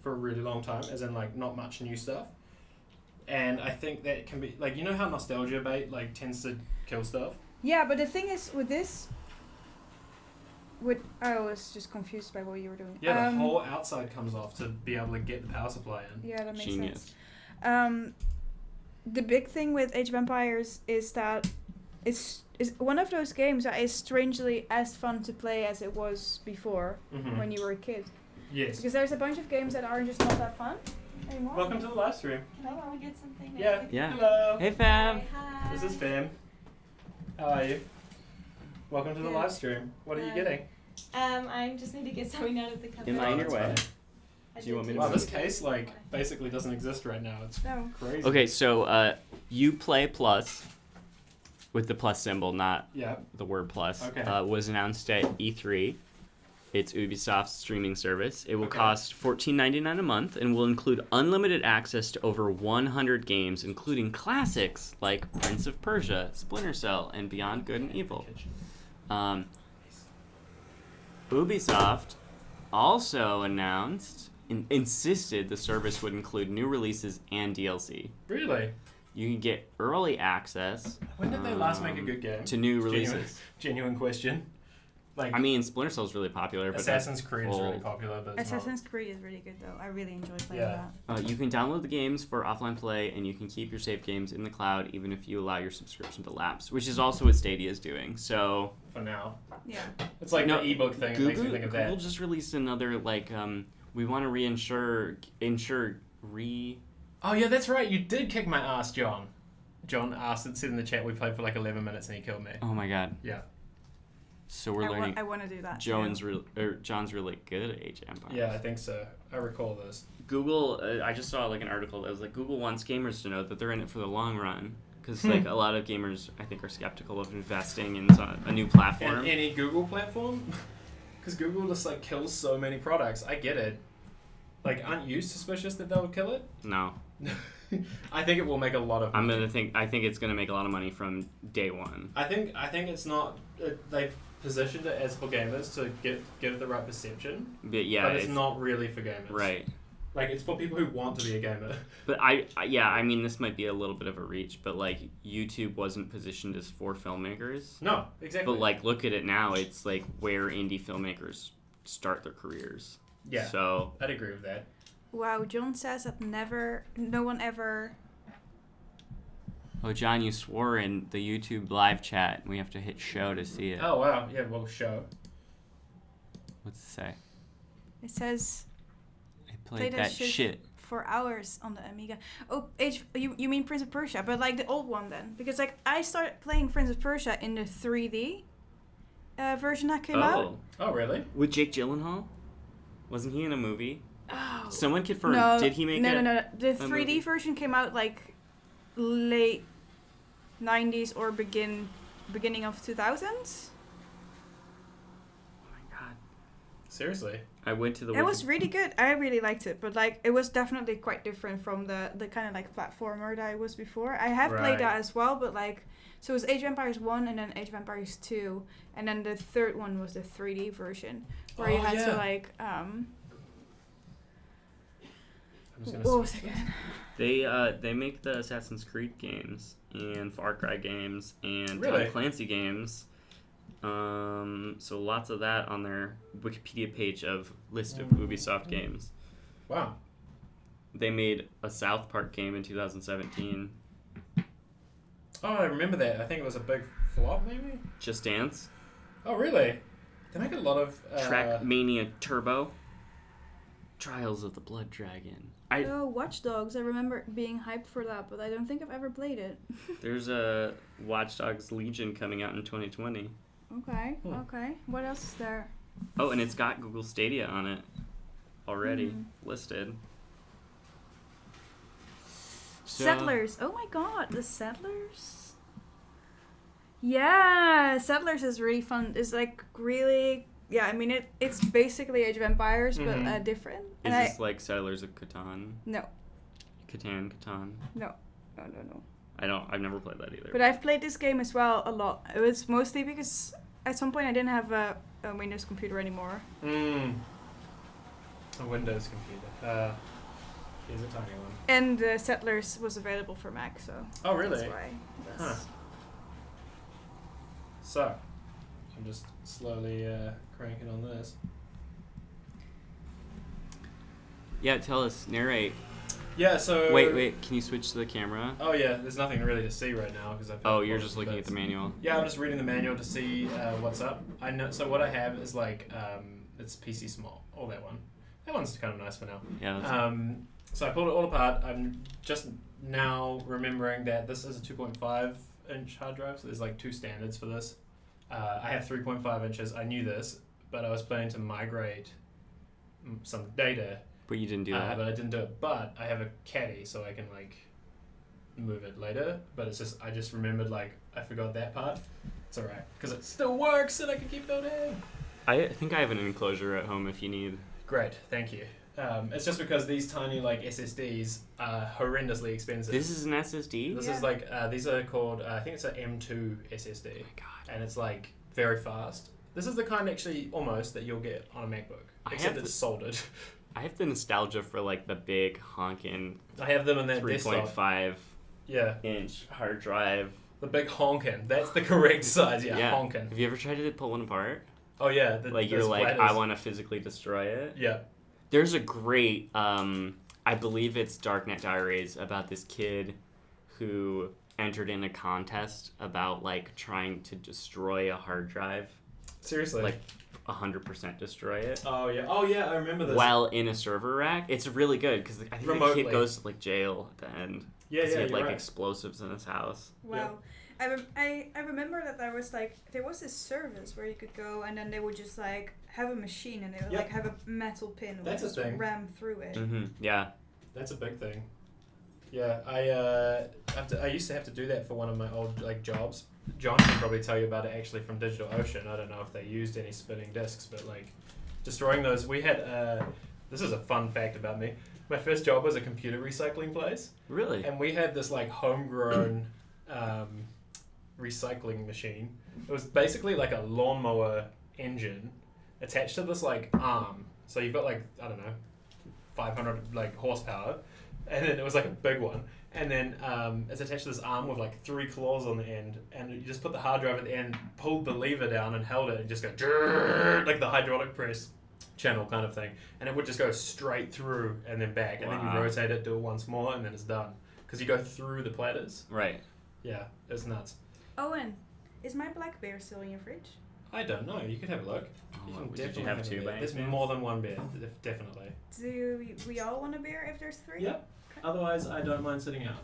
for a really long time, as in like not much new stuff. And I think that can be like, you know how nostalgia bait like tends to kill stuff. Yeah, but the thing is with this, I was just confused by what you were doing. Yeah, the whole outside comes off to be able to get the power supply in. Yeah, that makes Genius. sense. The big thing with Age of Empires is that it's one of those games that is strangely as fun to play as it was before Mm-hmm. when you were a kid. Yes. Because there's a bunch of games that are just not that fun anymore. Welcome to the live stream. Can I go and get something? Yeah. Yeah. Hello. Hey, fam. Hi. This is Fam. How are you? Welcome to the Good. live stream. What are you Hi. getting? I just need to get something out of the cupboard. Am I in your that's way? fine. I Do you want me did to Wow, do this something. case like basically doesn't exist right now. It's No. crazy. Okay, so Uplay Plus, with the plus symbol, not Yeah. the word plus, Okay. was announced at E3. It's Ubisoft's streaming service. It will Okay. cost $14.99 a month and will include unlimited access to over 100 games, including classics like Prince of Persia, Splinter Cell, and Beyond Good and Evil. Ubisoft also announced and insisted the service would include new releases and DLC. Really? You can get early access When did they last make a good game? to new Genuine- releases. Genuine question. Like, I mean, Splinter Cell is really popular, but Assassin's Creed is really old. popular, but it's not- Assassin's Creed is really good though. I really enjoy playing Yeah. that. You can download the games for offline play, and you can keep your saved games in the cloud even if you allow your subscription to lapse, which is also what Stadia is doing. So for now. Yeah. It's like No, the ebook thing. It makes me Google, think of Google that. just released another we want to Oh yeah, that's right. You did kick my ass, John. John asked and said in the chat we played for like 11 minutes and he killed me. Oh my god! Yeah. So we're learning. I want to do that. John's really good at Age of Empires. Yeah, I think so. I recall this. Google. I just saw like an article that was like Google wants gamers to know that they're in it for the long run because like a lot of gamers I think are skeptical of investing in a new platform. And any Google platform? Because Google just like kills so many products. I get it. Like, aren't you suspicious that they'll kill it? No, I think it will make a lot of money. I think it's gonna make a lot of money from day one. I think it's not. They've positioned it as for gamers to give it the right perception. But yeah, but it's not really for gamers. right. Like, it's for people who want to be a gamer. But I mean, this might be a little bit of a reach, but like YouTube wasn't positioned as for filmmakers. No, exactly. But like, look at it now. It's like where indie filmmakers start their careers. Yeah. So I'd agree with that. Wow, John says that no one ever. oh, John, you swore in the YouTube live chat. We have to hit show to see it. Oh, wow. Yeah, well, show. What's it say? It says I played that shit. for hours on the Amiga. Oh, you mean Prince of Persia, but like the old one then? Because like I started playing Prince of Persia in the 3D version that came out. Oh, really? With Jake Gyllenhaal? Wasn't he in a movie? Oh. Someone confirmed. No, Did he make it? No. The a 3D movie? version came out like late 90s or beginning of 2000s. Oh my god! Seriously? I went to the. It was really good. I really liked it, but like it was definitely quite different from the kind of like platformer that I was before. I have Right. played that as well, but like so it was Age of Empires 1 and then Age of Empires 2, and then the third one was the 3D version where you Oh, had to yeah. like I'm just what gonna was it again? They make the Assassin's Creed games and Far Cry games and Really? Tom Clancy games. So lots of that on their Wikipedia page of list of Ubisoft games. Wow. They made a South Park game in 2017. Oh, I remember that. I think it was a big flop, maybe? Just Dance. Oh, really? They make a lot of... Trackmania Turbo. Trials of the Blood Dragon. Oh, Watch Dogs. I remember being hyped for that, but I don't think I've ever played it. There's a Watch Dogs Legion coming out in 2020. Okay, Hmm. okay. What else is there? Oh, and it's got Google Stadia on it already listed. So- Settlers. Oh my god, the Settlers. Yeah, Settlers is really fun. It's like really, yeah. I mean, it's basically Age of Empires, Mhm. but different. Is And this like Settlers of Catan? no, Catan. no. I've never played that either. But I've played this game as well a lot. It was mostly because at some point I didn't have a Windows computer anymore. A Windows computer. Here's a tiny one. And Settlers was available for Mac, so Oh, really? that's why. Huh. So, I'm just slowly cranking on this. Yeah, tell us, narrate. Yeah, so... Wait, can you switch to the camera? Oh, yeah, there's nothing really to see right now because I've... Oh, you're just looking at the manual. Yeah, I'm just reading the manual to see what's up. I know. So what I have is like it's PC small. All that one. That one's kind of nice for now. Yeah, that's So I pulled it all apart. I'm just now remembering that this is a 2.5-inch hard drive. So there's like two standards for this. I have 3.5 inches. I knew this, but I was planning to migrate some data. but you didn't do that. But I didn't do it. But I have a caddy, so I can like move it later. But it's just I just remembered like I forgot that part. It's alright because it still works and I can keep building. I think I have an enclosure at home if you need. Great, thank you. It's just because these tiny like SSDs are horrendously expensive. This is an SSD? This Yeah. is like these are called I think it's an M2 SSD, Oh my god. and it's like very fast. This is the kind actually almost that you'll get on a MacBook, I except have it's soldered. I have the nostalgia for like the big honkin' I have them in that desktop. 3.5 Yeah, inch hard drive. the big honkin. That's the correct size. Yeah, honkin. Have you ever tried to pull one apart? Oh yeah, Like you're those like, platters. I want to physically destroy it. Yeah. There's a great, I believe it's Darknet Diaries about this kid who entered in a contest about like trying to destroy a hard drive, Seriously. like 100% destroy it. Oh yeah. Oh yeah. I remember this. While in a server rack. It's really good because I think the Remotely. kid goes to like jail at the end. Yeah, 'cause yeah. he had You're like right. explosives in his house. Wow. I remember that there was this service where you could go and then they would just like have a machine and they would Yep. like have a metal pin and That's a just thing. ram through it. Mm-hmm. Yeah. That's a big thing. Yeah, I used to have to do that for one of my old like jobs. John can probably tell you about it actually from DigitalOcean. I don't know if they used any spinning discs, but like destroying those. We had this is a fun fact about me. My first job was a computer recycling place, Really? and we had this like homegrown recycling machine. It was basically like a lawnmower engine attached to this like arm. So you've got like I don't know, 500 like horsepower, and then it was like a big one, and then it's attached to this arm with like 3 claws on the end, and you just put the hard drive at the end, pulled the lever down, and held it, and just go like the hydraulic press channel kind of thing, and it would just go straight through and then back, and then you Wow. rotate it, do it once more, and then it's done. Because you go through the platters. Right. Yeah, it's nuts. Owen, is my black bear still in your fridge? I don't know. You could have a look. You can Did definitely you have a two beer. by any There's chance? more than one beer, definitely. Do we all want a beer if there's 3? Yep. Otherwise, I don't mind sitting out.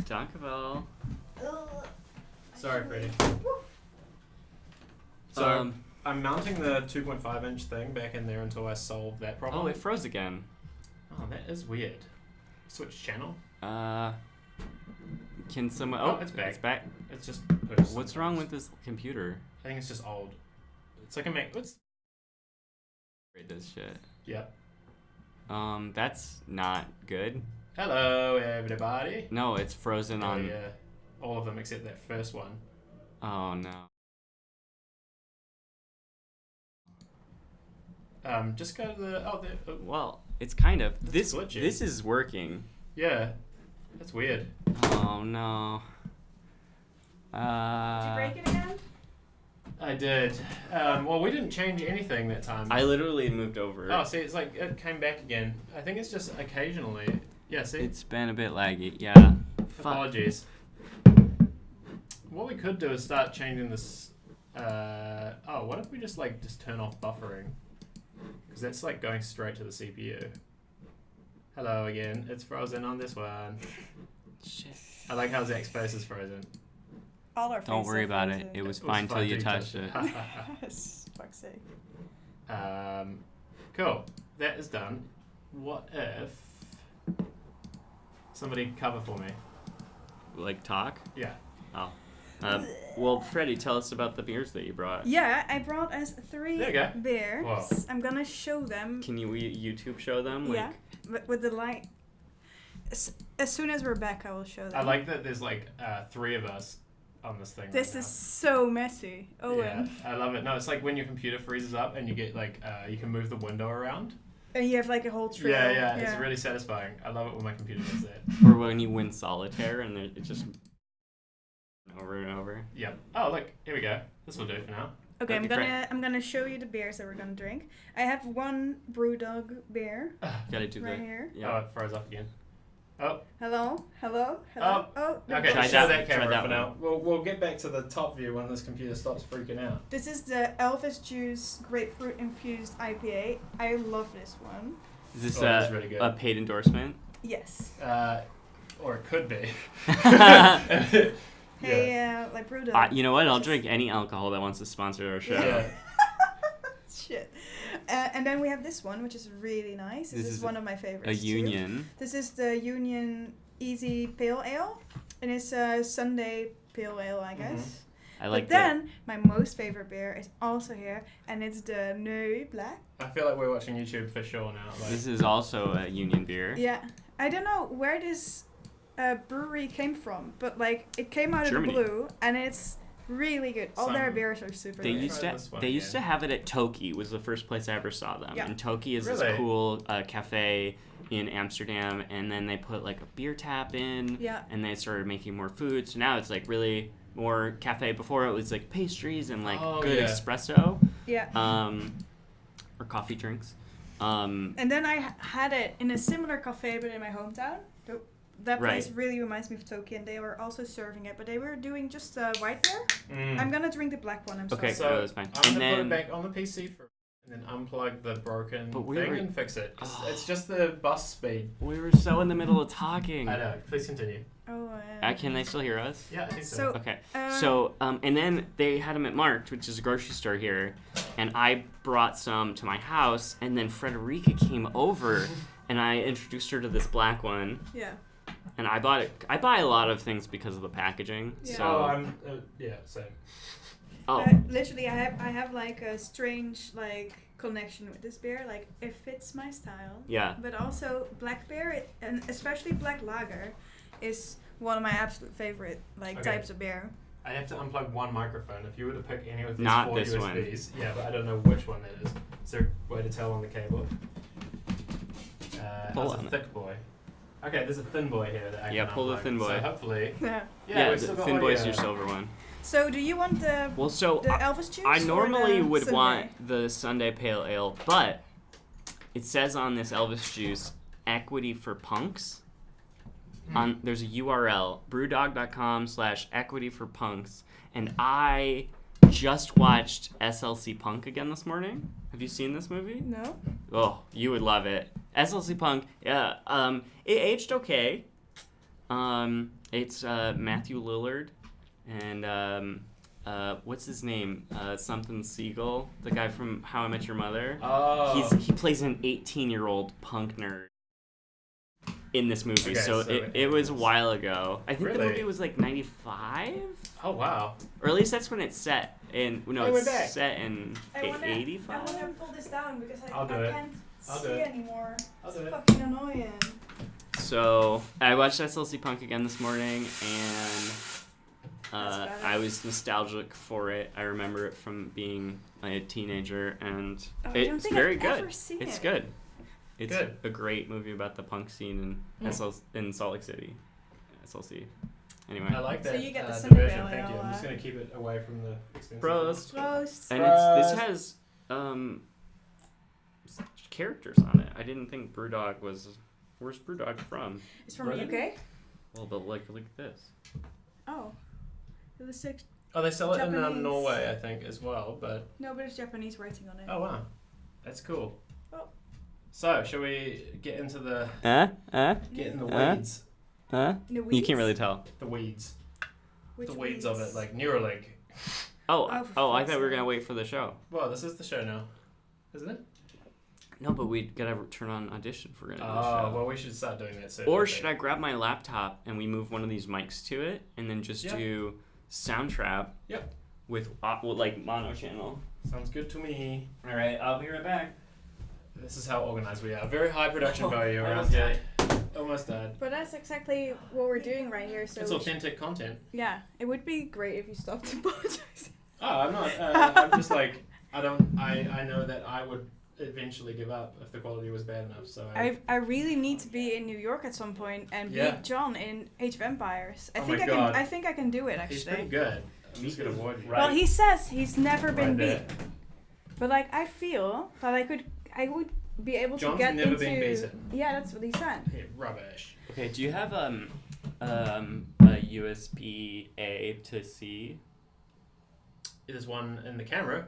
Taco Bell. Ugh. Sorry, Freddie. So I'm mounting the 2.5-inch thing back in there until I solve that problem. Oh, it froze again. Oh, that is weird. Switch channel. Can someone? Oh, Oh, it's back. It's back. It's just. posts What's sometimes. wrong with this computer? I think it's just old. It's like a Mac. What's? It does shit. Yep. That's not good. Hello, everybody. No, it's frozen Oh, on. yeah. All of them except that first one. Oh no. Just go to the. Oh, there. Oh, Well, it's kind of That's this. glitchy. This is working. yeah. That's weird. Oh no. Did you break it again? I did. Well, we didn't change anything that time. I literally moved over. Oh, see, it's like it came back again. I think it's just occasionally. Yeah, see? It's been a bit laggy. Yeah. Fuck. Apologies. What we could do is start changing this. What if we just turn off buffering? Because that's like going straight to the CPU. Hello again. It's frozen on this one. Shit. I like how Zach's face is frozen. All our Don't faces worry are about frozen. it. It was It was fine till fine you till you touched touched it. Yes, fuck's sake. Cool. That is done. What if somebody cover for me? Like talk? Yeah. Oh. Well, Freddie, tell us about the beers that you brought. Yeah, I brought us 3 There you go. beers. Whoa. I'm gonna show them. Can you YouTube show them? Yeah, but with the light. As soon as we're back, I will show them. I like that there's 3 of us on this thing. This right is so messy. now. Owen. Yeah, I love it. No, it's like when your computer freezes up and you get you can move the window around. And you have like a whole trail. Yeah, it's really satisfying. I love it when my computer does that. Or when you win solitaire and it just over and over. Yep. Oh, look, here we go. This will do for now. Okay, That'd be great. I'm gonna show you the beers that we're gonna drink. I have one BrewDog beer Gotta do right the. here. Oh, Yeah. it froze up again. Oh, hello. Oh, the okay. Try Show that- that try camera that for one. now. We'll get back to the top view when this computer stops freaking out. This is the Elvis Juice Grapefruit Infused IPA. I love this one. Is this that's really good. a paid endorsement? Yes. Or it could be. Hey, like BrewDog. You know what? I'll drink any alcohol that wants to sponsor our show. Yeah. Shit. And then we have this one, which is really nice. This This is is one of my favorites. A too. union. This is the Union Easy Pale Ale, and it's a Sunday Pale Ale, I guess. I like but then my most favorite beer is also here, and it's the Neu Black. I feel like we're watching YouTube for sure now. This is also a union beer. Yeah, I don't know where this brewery came from, but it came out Germany. of the blue, and it's really good. All their Some- beers are super They good. used Try to this one they used to again. have it at Toki. Was the first place I ever saw them. Yeah. And Toki is Really? this cool cafe in Amsterdam, and then they put a beer tap in, Yeah. and they started making more food. So now it's really more cafe. Before it was pastries and Oh, good yeah. espresso, Yeah. or coffee drinks. And then I had it in a similar cafe, but in my hometown. That place Right. really reminds me of Toki, and they were also serving it, but they were doing just white beer. Mm. I'm gonna drink the black one. I'm Okay, sorry. so that's fine. I'm And gonna put then- it back on the PC and then unplug the broken But we thing were- and fix it. Oh. It's just the bus speed. We were so in the middle of talking. I know. Please continue. Oh. Yeah. Can they still hear us? Yeah, I think so. So- Okay. Um, So, and then they had them at Marked, which is a grocery store here, and I brought some to my house, and then Frederica came over, and I introduced her to this black one, Yeah. and I bought it. I buy a lot of things because of the packaging. Yeah. So, I'm same. oh, Literally, I have a strange connection with this beer. It fits my style. yeah. But also black beer, and especially black lager, is one of my absolute favorite types of beer. I have to unplug one microphone. If you were to pick any of these Not 4 this one. USBs, yeah, but I don't know which one that is. Is there a way to tell on the cable? Pull That's on a it. thick boy. Okay, there's a thin boy here that I Yeah, can pull the unplug. thin boy. So hopefully, Yeah. yeah, we the still got Thin Boy's audio. your silver one. So, do you want the Well, so Elvis juice? I or normally the would Sunday? want the Sunday Pale Ale, but it says on this Elvis juice, equity for punks. There's a URL, brewdog.com/equity for punks, and I just watched SLC Punk again this morning. Have you seen this movie? No. Oh, you would love it. SLC Punk, yeah. It aged okay. It's Matthew Lillard and what's his name? Something Siegel, the guy from How I Met Your Mother. Oh. He plays an 18-year-old punk nerd in this movie. Okay, so so it was a while ago. I think the Really? movie was 95, Oh wow. or at least that's when it's set. In no, Hey, we're it's back. set in I wanna 85. pull this down because I'll do it. can't I'll see do it. anymore. I'll It's do it. fucking annoying. So I watched SLC Punk again this morning, and better. I was nostalgic for it. I remember it from being a teenager, and Oh, I don't it's think very I've good. ever seen It's it. good. It's Good. a great movie about the punk scene in in Salt Lake City. SLC. Anyway. I like So that you get the diversion. Sunnyvale Thank you. I'm ale, just gonna keep it away from the expensive. Prost. Roast. And this has characters on it. I didn't think BrewDog was. Where's BrewDog from? It's from the Brilliant. UK. Well, but look at this. Oh. The six. Oh, they sell it in Japanese. Norway, I think, as well. But No, but it's Japanese writing on it. oh wow, that's cool. Oh. So, shall we get into the get in the weeds? The You weeds? can't really tell. The weeds. Which The weeds of it, like Neuralink. Oh, Oh, for oh! I fuck's thought we were sake. gonna wait for the show. Well, this is the show now, isn't it? No, but we gotta turn on audition if we're gonna do the Oh, show. well, we should start doing that soon. Or should I grab my laptop and we move one of these mics to it and then just Yeah. do Soundtrap? Yep. With like mono channel. Sounds good to me. All right, I'll be right back. This is how organized we are. Very high production Oh, value around almost here. Almost died. But that's exactly what we're doing right here. So It's authentic content. yeah, it would be great if you stopped apologizing. Oh, I'm not. I'm just like I don't. I know that I would eventually give up if the quality was bad enough. So I really need to be in New York at some point and Yeah. beat John in Age of Empires. Oh my God. I think I can do it he's pretty actually. good. I'm just gonna avoid you. Right. Well, he says he's never been Right beat, there. but like I feel that I would be able John's to get never into. been beaten. Yeah, that's what he said. Yeah, rubbish. Okay, do you have a USB A to C? There's one in the camera.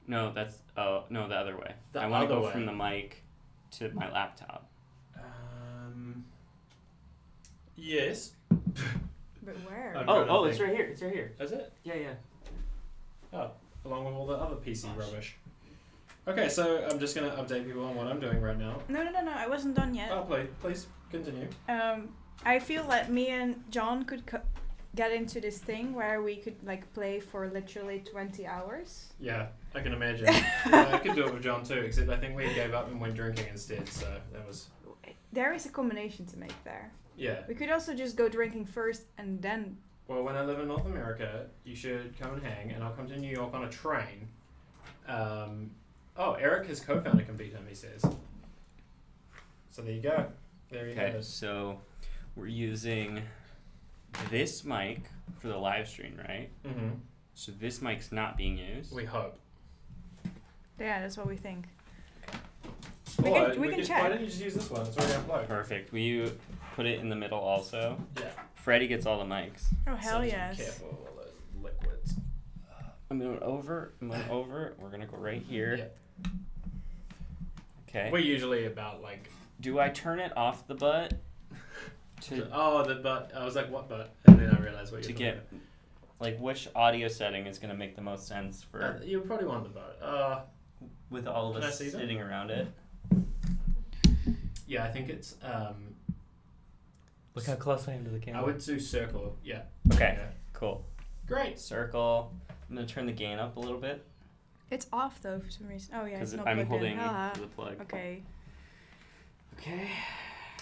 No, that's no, the other way. The I want to other go way. from the mic to my laptop. Yes. But where? I'm Oh, trying to it's think. right here. It's right here. Is it? Yeah, yeah. Oh, along with all the other PC Gosh. rubbish. Okay, so I'm just gonna update people on what I'm doing right now. No, I wasn't done yet. Oh, please continue. I feel that me and John could get into this thing where we could like play for literally 20 hours. Yeah, I can imagine. Yeah, I could do it with John too, except I think we gave up and went drinking instead. So that was There is a combination to make there. yeah. We could also just go drinking first and then. Well, when I live in North America, you should come and hang, and I'll come to New York on a train. Eric, his co-founder, can beat him. He says. So there you go. There you Okay, go. so we're using this mic for the live stream, right? Mm-hmm. So this mic's not being used. We hope. Yeah, that's what we think. Or We can check. Why don't you just use this one? It's already uploaded. Perfect. Will you put it in the middle also? Yeah. Freddie gets all the mics. Oh hell So just yes. Be careful of all those liquids. I'm going over. We're gonna go right here. Yeah. Okay. We're usually about like. Do I turn it off the butt to The butt. I was like, what butt? And then I realized what to you're get like which audio setting is gonna make the most sense for you probably want the butt. with all of Can I us see that? sitting around it? Yeah, I think it's. Look how close I am to the camera. I would do circle. Yeah. Okay. Yeah. Cool. Great. Circle. I'm gonna turn the gain up a little bit It's off though for some reason. Oh yeah, it's because not I'm plugged holding in. Ah, to the plug. okay. Okay.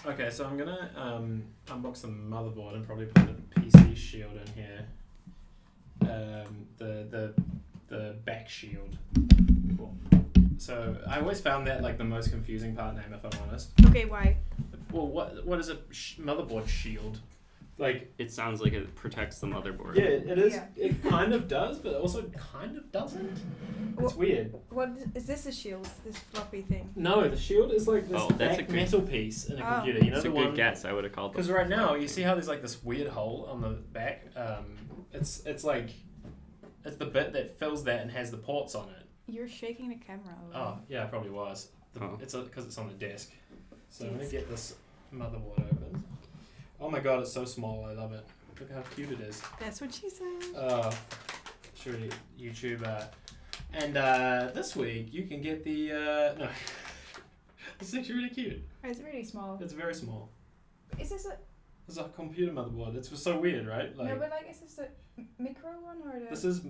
Okay, so I'm gonna unbox the motherboard and probably put the PC shield in here. The back shield. Cool. So I always found that like the most confusing part name, if I'm honest. Okay, why? Well, what is a motherboard shield? Like, It sounds like it protects the motherboard. yeah, it is. Yeah. It kind of does, but also kind of doesn't. It's weird. What is this a shield? This floppy thing? No, the shield is like this Oh, that's a back good- metal piece in a Oh. computer. You know It's a the good one. guess. I would have called Because it. right now, you see how there's like this weird hole on the back. It's like it's the bit that fills that and has the ports on it. You're shaking the camera. Oh yeah, it probably was. Oh. It's because it's on the desk. So I'm gonna get this motherboard open. Oh my god, it's so small. I love it. Look how cute it is. That's what she said. Sure, YouTube. And this week you can get the no. It's actually really cute. It's really small. It's very small. Is this a It's a computer motherboard. It's so weird, right? Like no? But like, is this the micro one or the? this is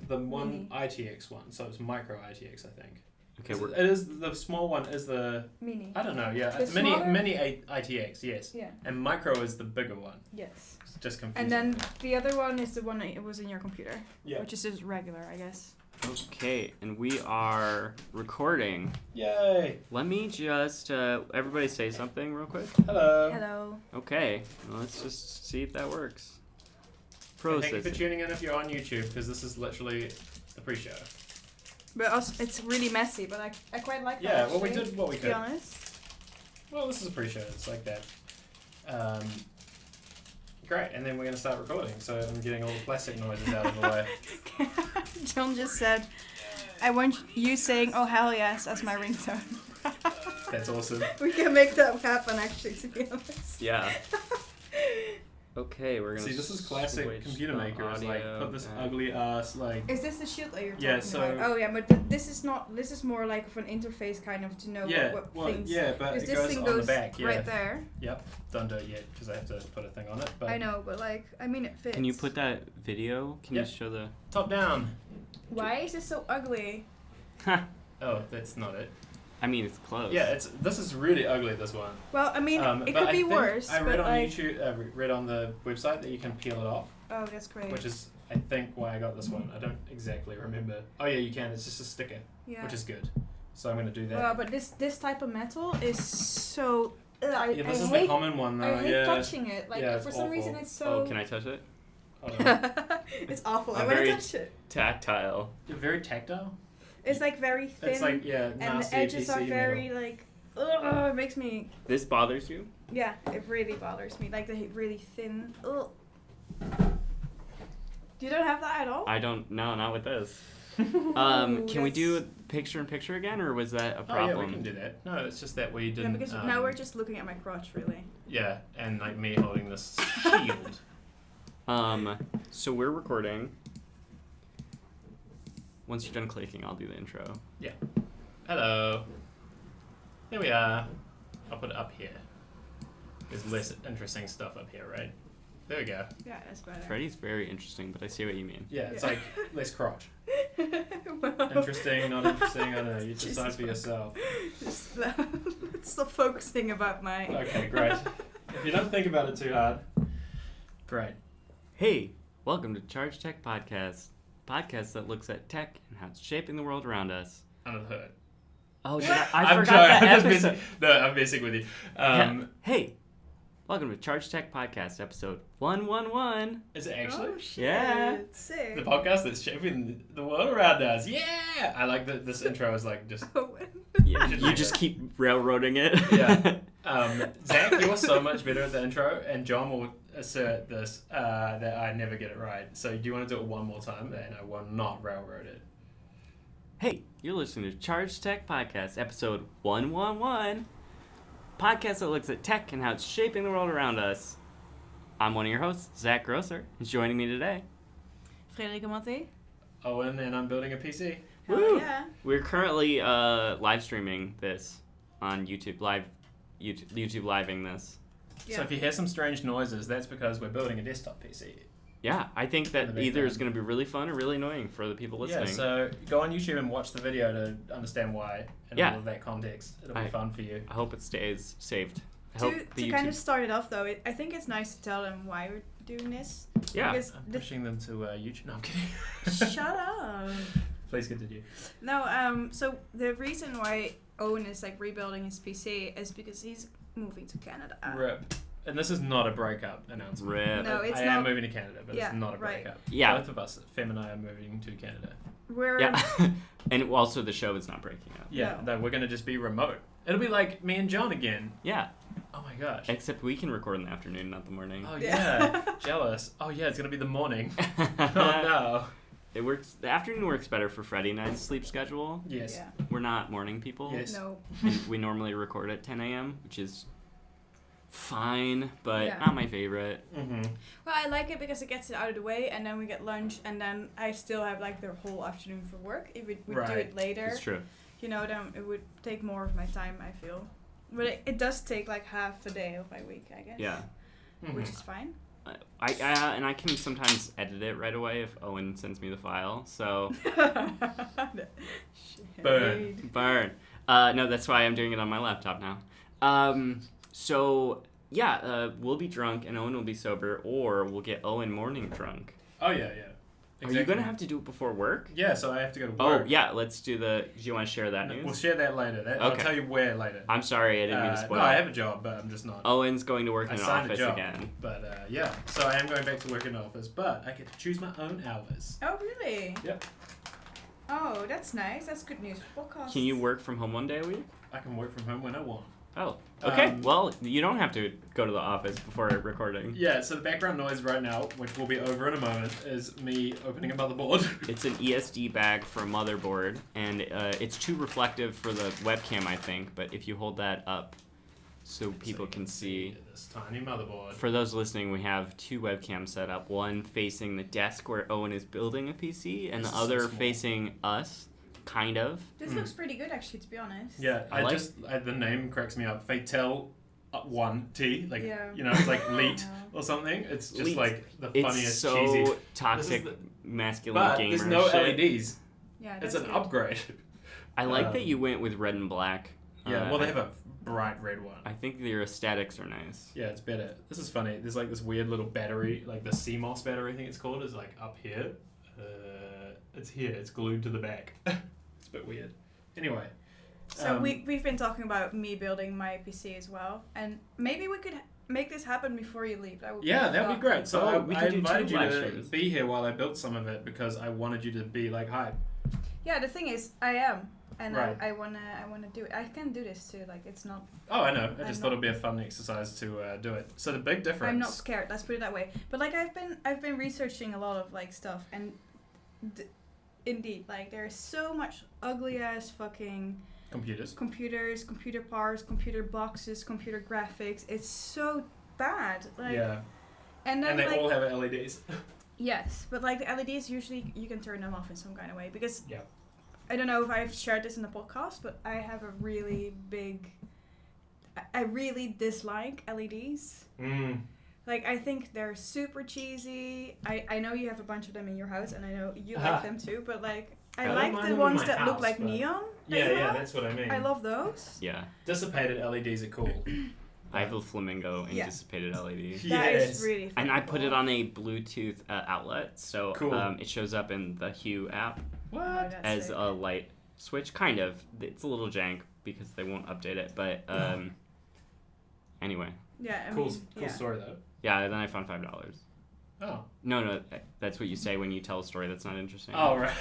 the one Mini. ITX one, so it's micro ITX, I think. Okay, It is the small one. Is the mini. I don't know. Yeah, The mini smaller? ITX. Yes, Yeah. and micro is the bigger one. Yes. It's just confusing. And then the other one is the one that was in your computer, yeah. which is just regular, I guess. Okay, and we are recording. Yay! Let me just everybody say something real quick. Hello. Hello. Okay, well, let's just see if that works. And thank you for Processing. tuning in if you're on YouTube, because this is literally the pre-show. But also, it's really messy, but I quite like that. Yeah, well, we actually, did what we to be could. honest. Well, this is a pre-show. It's like that. Great, and then we're going to start recording, so I'm getting all the plastic noises out of the way. John just said, I want you saying, oh hell yes, as my ringtone. That's awesome. We can make that happen, actually, to be honest. Yeah. Okay, we're gonna See, this is classic switch computer the maker. It's like, audio put this back. ugly ass, like... Is this the shield that you're talking Yeah, so- about? Oh yeah, but this is not. This is more like of an interface kind of to know Yeah, what well, things. yeah, but Because it this goes thing on goes the back, yeah. right there. Yep, don't do it yet, because I have to put a thing on it, but... I know, but like, I mean, it fits. Can you put that video? Can Yeah. you show the? Top down. Why is this so ugly? Oh, that's not it. I mean, it's close. Yeah, this is really ugly, this one. Well, I mean, it but could I be think worse. I but read on like, YouTube, read on the website that you can peel it off, oh, that's great. which is, I think, why I got this one. I don't exactly remember. Oh yeah, you can. It's just a sticker, yeah. which is good. So I'm going to do that. Well, but this type of metal is so. I yeah, this is hate, the common one, though. I hate yeah. touching it. Like Yeah, for it's some reason awful. it's so. Oh, can I touch it? Hold on. It's awful. I I'm want to very- touch it. Tactile. You're very tactile. It's like very thin. It's like, yeah, and the nasty edges are PC very metal. like. Ugh, it makes me. This bothers you? Yeah, it really bothers me. Like the really thin. Ugh. You don't have that at all? I don't. No, not with this. Ooh, Can we do that's- picture in picture again, or was that a Oh problem? yeah, we can do that. No, it's just that we Yeah, didn't. because now we're just looking at my crotch, really. Yeah, and like me holding this shield. So we're recording. Once you're done clicking, I'll do the intro. Hello. There we are. I'll put it up here. There's less interesting stuff up here, right? There we go. Yeah, that's better. Freddie's very interesting, but I see what you mean. Yeah, it's Yeah. like less crotch. Well, Interesting, not interesting, I don't know. You Jesus decide for Christ. yourself. just, let's stop focusing about my. Okay, great. If you don't think about it too hard, great. Hey, welcome to Charge Tech Podcast. Podcast that looks at tech and how it's shaping the world around us. Under the hood. Oh, did What? I I'm forgot sorry, that I'm just episode. messing. No, I'm messing with you. Yeah. Hey, welcome to Charge Tech Podcast, episode 111. Is it actually Oh shit! Yeah. Sick. the podcast that's shaping the world around us? Yeah, I like that. This intro is like just. Yeah, Should you do just that. keep railroading it. Yeah. Zach, you're so much better at the intro, and John will assert this that I never get it right. So do you want to do it one more time, and I will not railroad it? Hey, you're listening to Charge Tech Podcast, episode 111. Podcast that looks at tech and how it's shaping the world around us. I'm one of your hosts, Zach Grosser, and joining me today. Frederike Matti. Owen, and I'm building a PC. Hell Woo. yeah. We're currently live streaming this on YouTube YouTube living this. Yeah. So if you hear some strange noises, that's because we're building a desktop PC. Yeah, I think In that the either is background. going to be really fun or really annoying for the people listening. Yeah, so go on YouTube and watch the video to understand why and Yeah. all of that context. It'll be I- fun for you. I hope it stays saved. I hope To the kind YouTube. of start it off, though, I think it's nice to tell them why we're doing this. Yeah. Because I'm the pushing them to YouTube. No, I'm kidding. Shut up. Please continue. No, so the reason why Owen is like rebuilding his PC is because he's moving to Canada. RIP. And this is not a breakup announcement. Rip. No, it's I am not. moving to Canada, but Yeah, it's not a right. breakup. Yeah. Both of us, Fem and I, are moving to Canada. We're Yeah. And also the show is not breaking up. Yeah, No. no, we're going to just be remote. It'll be like me and John again. Yeah. Oh my gosh. Except we can record in the afternoon, not the morning. Oh Yeah. yeah. Jealous. Oh yeah, it's going to be the morning. Oh no. It works. The afternoon works better for Freddie and I's sleep schedule. Yes. Yeah. We're not morning people. Yes. No. And we normally record at 10 a.m., which is fine, but Yeah. not my favorite. Mm-hmm. Well, I like it because it gets it out of the way, and then we get lunch, and then I still have like the whole afternoon for work. If we do Right. it later, It's true. you know, then it would take more of my time, I feel. But it does take like half a day of my week, I guess. Yeah. Which is fine. And I can sometimes edit it right away if Owen sends me the file. So Burn. burn. No, that's why I'm doing it on my laptop now. So yeah, we'll be drunk and Owen will be sober, or we'll get Owen morning drunk. Oh yeah, yeah. Are you gonna have to do it before work? Yeah, so I have to go to Oh work. yeah, let's do the. Do you want to share that news? We'll share that later. I'll Okay. tell you where later. I'm sorry, I didn't mean to spoil. No, I have a job, but I'm just not. Owen's going to work I in an signed a office job. again. But yeah, so I am going back to work in an office, but I get to choose my own hours. Oh, really? Yep. Oh, that's nice. That's good news for podcasts. Can you work from home one day a week? I can work from home when I want. Oh, okay. Um, Well, you don't have to go to the office before recording. Yeah, so the background noise right now, which will be over in a moment, is me opening a motherboard. It's an ESD bag for a motherboard, and it's too reflective for the webcam, I think. But if you hold that up, so people can see. This tiny motherboard. For those listening, we have two webcams set up. One facing the desk where Owen is building a PC, and This the is so other small. facing us, kind of. This looks pretty good, actually, to be honest. Yeah, I like- the name cracks me up. Fatel 1T, like Yeah. you know, it's like Leet No. or something. It's just Leet. like the It's funniest so cheesy. toxic, This is masculine But gamer there's no shit. LEDs. Yeah, It's that's an good. upgrade. I like that Um, you went with red and black. Yeah, well they have a bright red one. I think your aesthetics are nice. Yeah, it's better. This is funny. There's like this weird little battery, like the CMOS battery, I think it's called, is like up here. It's here. It's glued to the back. It's a bit weird. Anyway. So we've been talking about me building my PC as well, and maybe we could make this happen before you leave. That would Yeah, be that'd be fun. great. So Oh, we I could do invited two you live to streams. be here while I built some of it because I wanted you to be like hype. Yeah, the thing is, I am, and Right. I wanna do it. I can do this too. Like it's not. Oh, I know. I I'm just not- thought it'd be a fun exercise to do it. So the big difference. I'm not scared. Let's put it that way. But like I've been researching a lot of like stuff, and indeed, like there's so much ugly ass fucking Computers. computers, computer parts, computer boxes, computer graphics. It's so bad. Like, Yeah, and then and they like all have LEDs. yes, but like the LEDs usually you can turn them off in some kind of way because Yeah. I don't know if I've shared this in the podcast, but I have a really big. I really dislike LEDs. Like, I think they're super cheesy. I know you have a bunch of them in your house, and I know you like them too, but, like, I I don't like mind the them in ones my that look house, like but- neon. that Yeah, you yeah, have. that's what I mean. I love those. Yeah. Dissipated LEDs are cool. I have a flamingo and Yeah. dissipated LED. That is Yes. really And I put it cool. on a Bluetooth outlet, so Cool. it shows up in the Hue app Oh, What? that's as sick. a light switch. Kind of. It's a little jank because they won't update it, but anyway. Yeah, I Cool, mean, cool yeah. story though. Yeah, then I found $5. Oh. No, that's what you say when you tell a story that's not interesting. Oh right.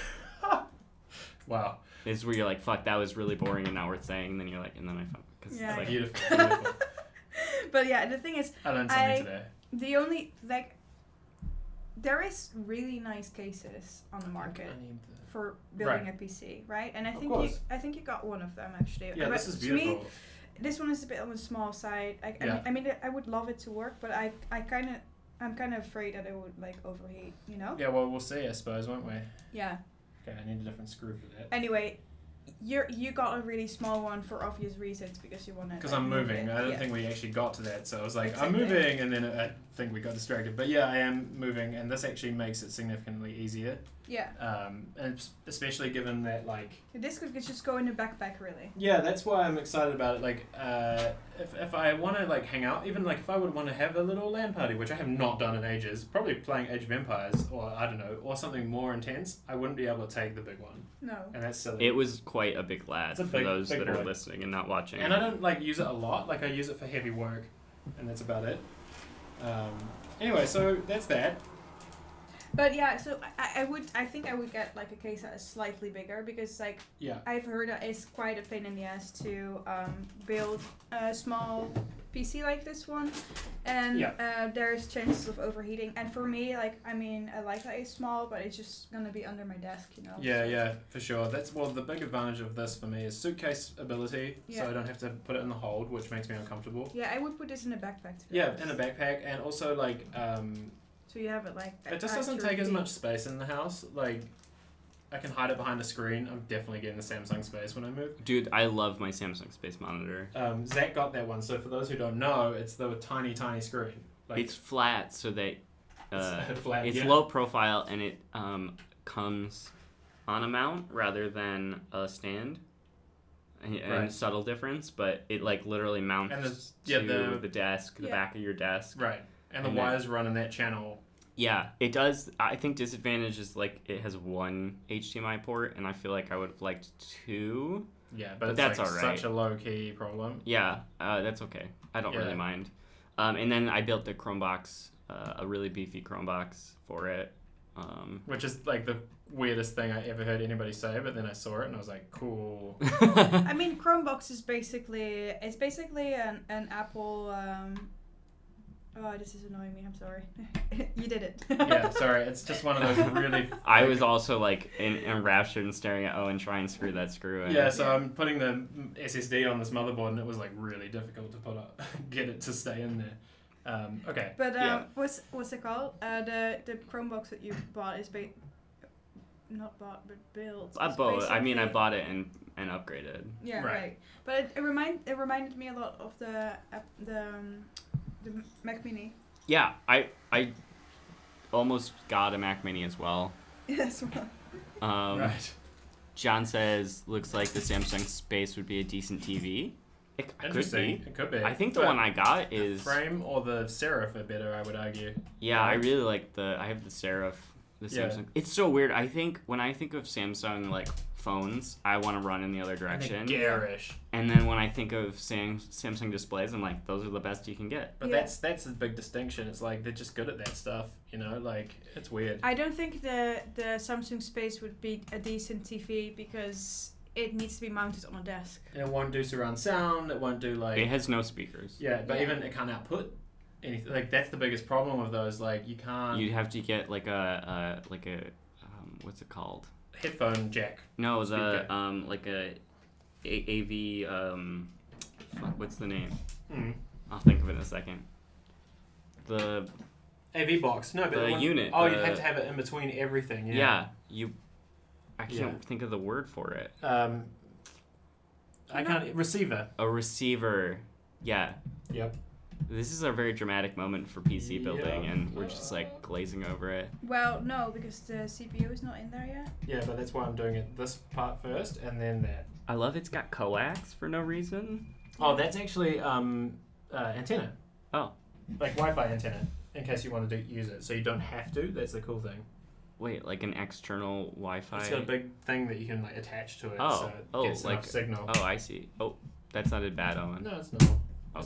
Wow. It's where you're like, fuck, that was really boring and not worth saying, and then you're like, and then I found, because Yeah. it's like, Beautiful. Beautiful. But yeah, the thing is, I learned something today. the only, like, there is really nice cases on the market I need the... for building Right. a PC, right? And Of course. I think you got one of them actually. Yeah, But this is to me, beautiful. this one is a bit on the small side. Yeah. I mean, I would love it to work, but I'm kind of afraid that it would like overheat, you know? Yeah, well, we'll see, I suppose, won't we? Yeah. Okay, I need a different screw for that. Anyway, you got a really small one for obvious reasons because you want to. Because I'm moving. I don't think we actually got to that, so I was like, It's I'm okay. moving, and then I think we got distracted. But yeah, I am moving, and this actually makes it significantly easier. Yeah. And especially given that, like... This could just go in the backpack, really. Yeah, that's why I'm excited about it. Like, if I want to, like, hang out, even, like, if I would want to have a little LAN party, which I have not done in ages, probably playing Age of Empires, or, I don't know, or something more intense, I wouldn't be able to take the big one. No. And that's silly. it was quite a big lad It's a for big- those big that are boy. listening and not watching. And I don't like use it a lot. Like I use it for heavy work, and that's about it. Anyway, so that's that. But yeah, so I think I would get like a case that is slightly bigger because like Yeah. I've heard that it's quite a pain in the ass to build a small PC like this one, and there's chances of overheating. And for me, like I mean, I like that it's small, but it's just gonna be under my desk, you know. Yeah, yeah, for sure. That's the big advantage of this for me is suitcase ability, Yeah. so I don't have to put it in the hold, which makes me uncomfortable. Yeah, I would put this in a backpack. To be Yeah, honest. in a backpack, and also like So you have it like. it just doesn't take as much space in the house. Like I can hide it behind a screen. I'm definitely getting the Samsung space when I move. Dude, I love my Samsung Space Monitor. Zach got that one, so for those who don't know, it's the tiny screen. Like It's flat, so that it's flat. it's yeah. low profile and it comes on a mount rather than a stand. And Right. subtle difference, but it like literally mounts And the to the desk, the Yeah. back of your desk. Right, and the And then- wires run in that channel Yeah, it does. I think disadvantage is like it has one HDMI port, and I feel like I would have liked two. Yeah, but it's that's like alright. such a low key problem. Yeah, that's okay. I don't really Yeah. mind. And then I built the Chromebox, a really beefy Chromebox for it. Which is like the weirdest thing I ever heard anybody say, but then I saw it and I was like, cool. I mean, Chromebox is basically an Apple. Oh, this is annoying me. I'm sorry. You did it. Yeah, sorry. It's just one of those really. I was also like enraptured and staring at Owen trying to screw that screw in. Yeah, so I'm putting the SSD on this motherboard and it was like really difficult to put up, get it to stay in there. Okay. But Yeah. what's it called? The Chromebox that you bought is not bought but built. I It's both. I mean, I basically- bought it and upgraded. Yeah, Right. right. But it reminded me a lot of the Mac Mini. Yeah, I almost got a Mac Mini as well. Yes. Well. Right. John says, looks like the Samsung Space would be a decent TV. It could Interesting. be. It could be. I think the But one I got the is... frame or the Serif are better, I would argue. Yeah, I really like I have the Serif, the Yeah. Samsung. It's so weird. I think, when I think of Samsung, like, phones, I want to run in the other And direction. they're garish. And then when I think of Samsung displays, I'm like, those are the best you can get. But Yeah. that's the big distinction. It's like they're just good at that stuff, you know. Like it's weird. I don't think the Samsung Space would be a decent TV because it needs to be mounted on a desk. And it won't do surround sound. It won't do like. It has no speakers. Yeah, but Yeah. even it can't output anything. Like that's the biggest problem with those. Like you can't You'd have to get, like a what's it called? headphone jack. No, Speaker. like a AV, fuck, what's the name? Mm. I'll think of it in a second. The, AV box. No, but The one- unit, Oh, you'd the- have to have it in between everything. yeah, I can't Yeah. think of the word for it. I can't receiver. A receiver, yeah. Yep. This is a very dramatic moment for PC building, Yeah. and we're just, like, glazing over it. Well, no, because the CPU is not in there yet. Yeah, but that's why I'm doing it this part first and then that. I love it's got coax for no reason. Oh, that's actually antenna. Oh. Like Wi-Fi antenna, in case you want to use it. So you don't have to. That's the cool thing. Wait, like an external Wi-Fi? It's got a big thing that you can like attach to it, Oh, so it oh, gets enough like- signal. Oh, I see. Oh, that sounded bad, Owen. No, it's not. It's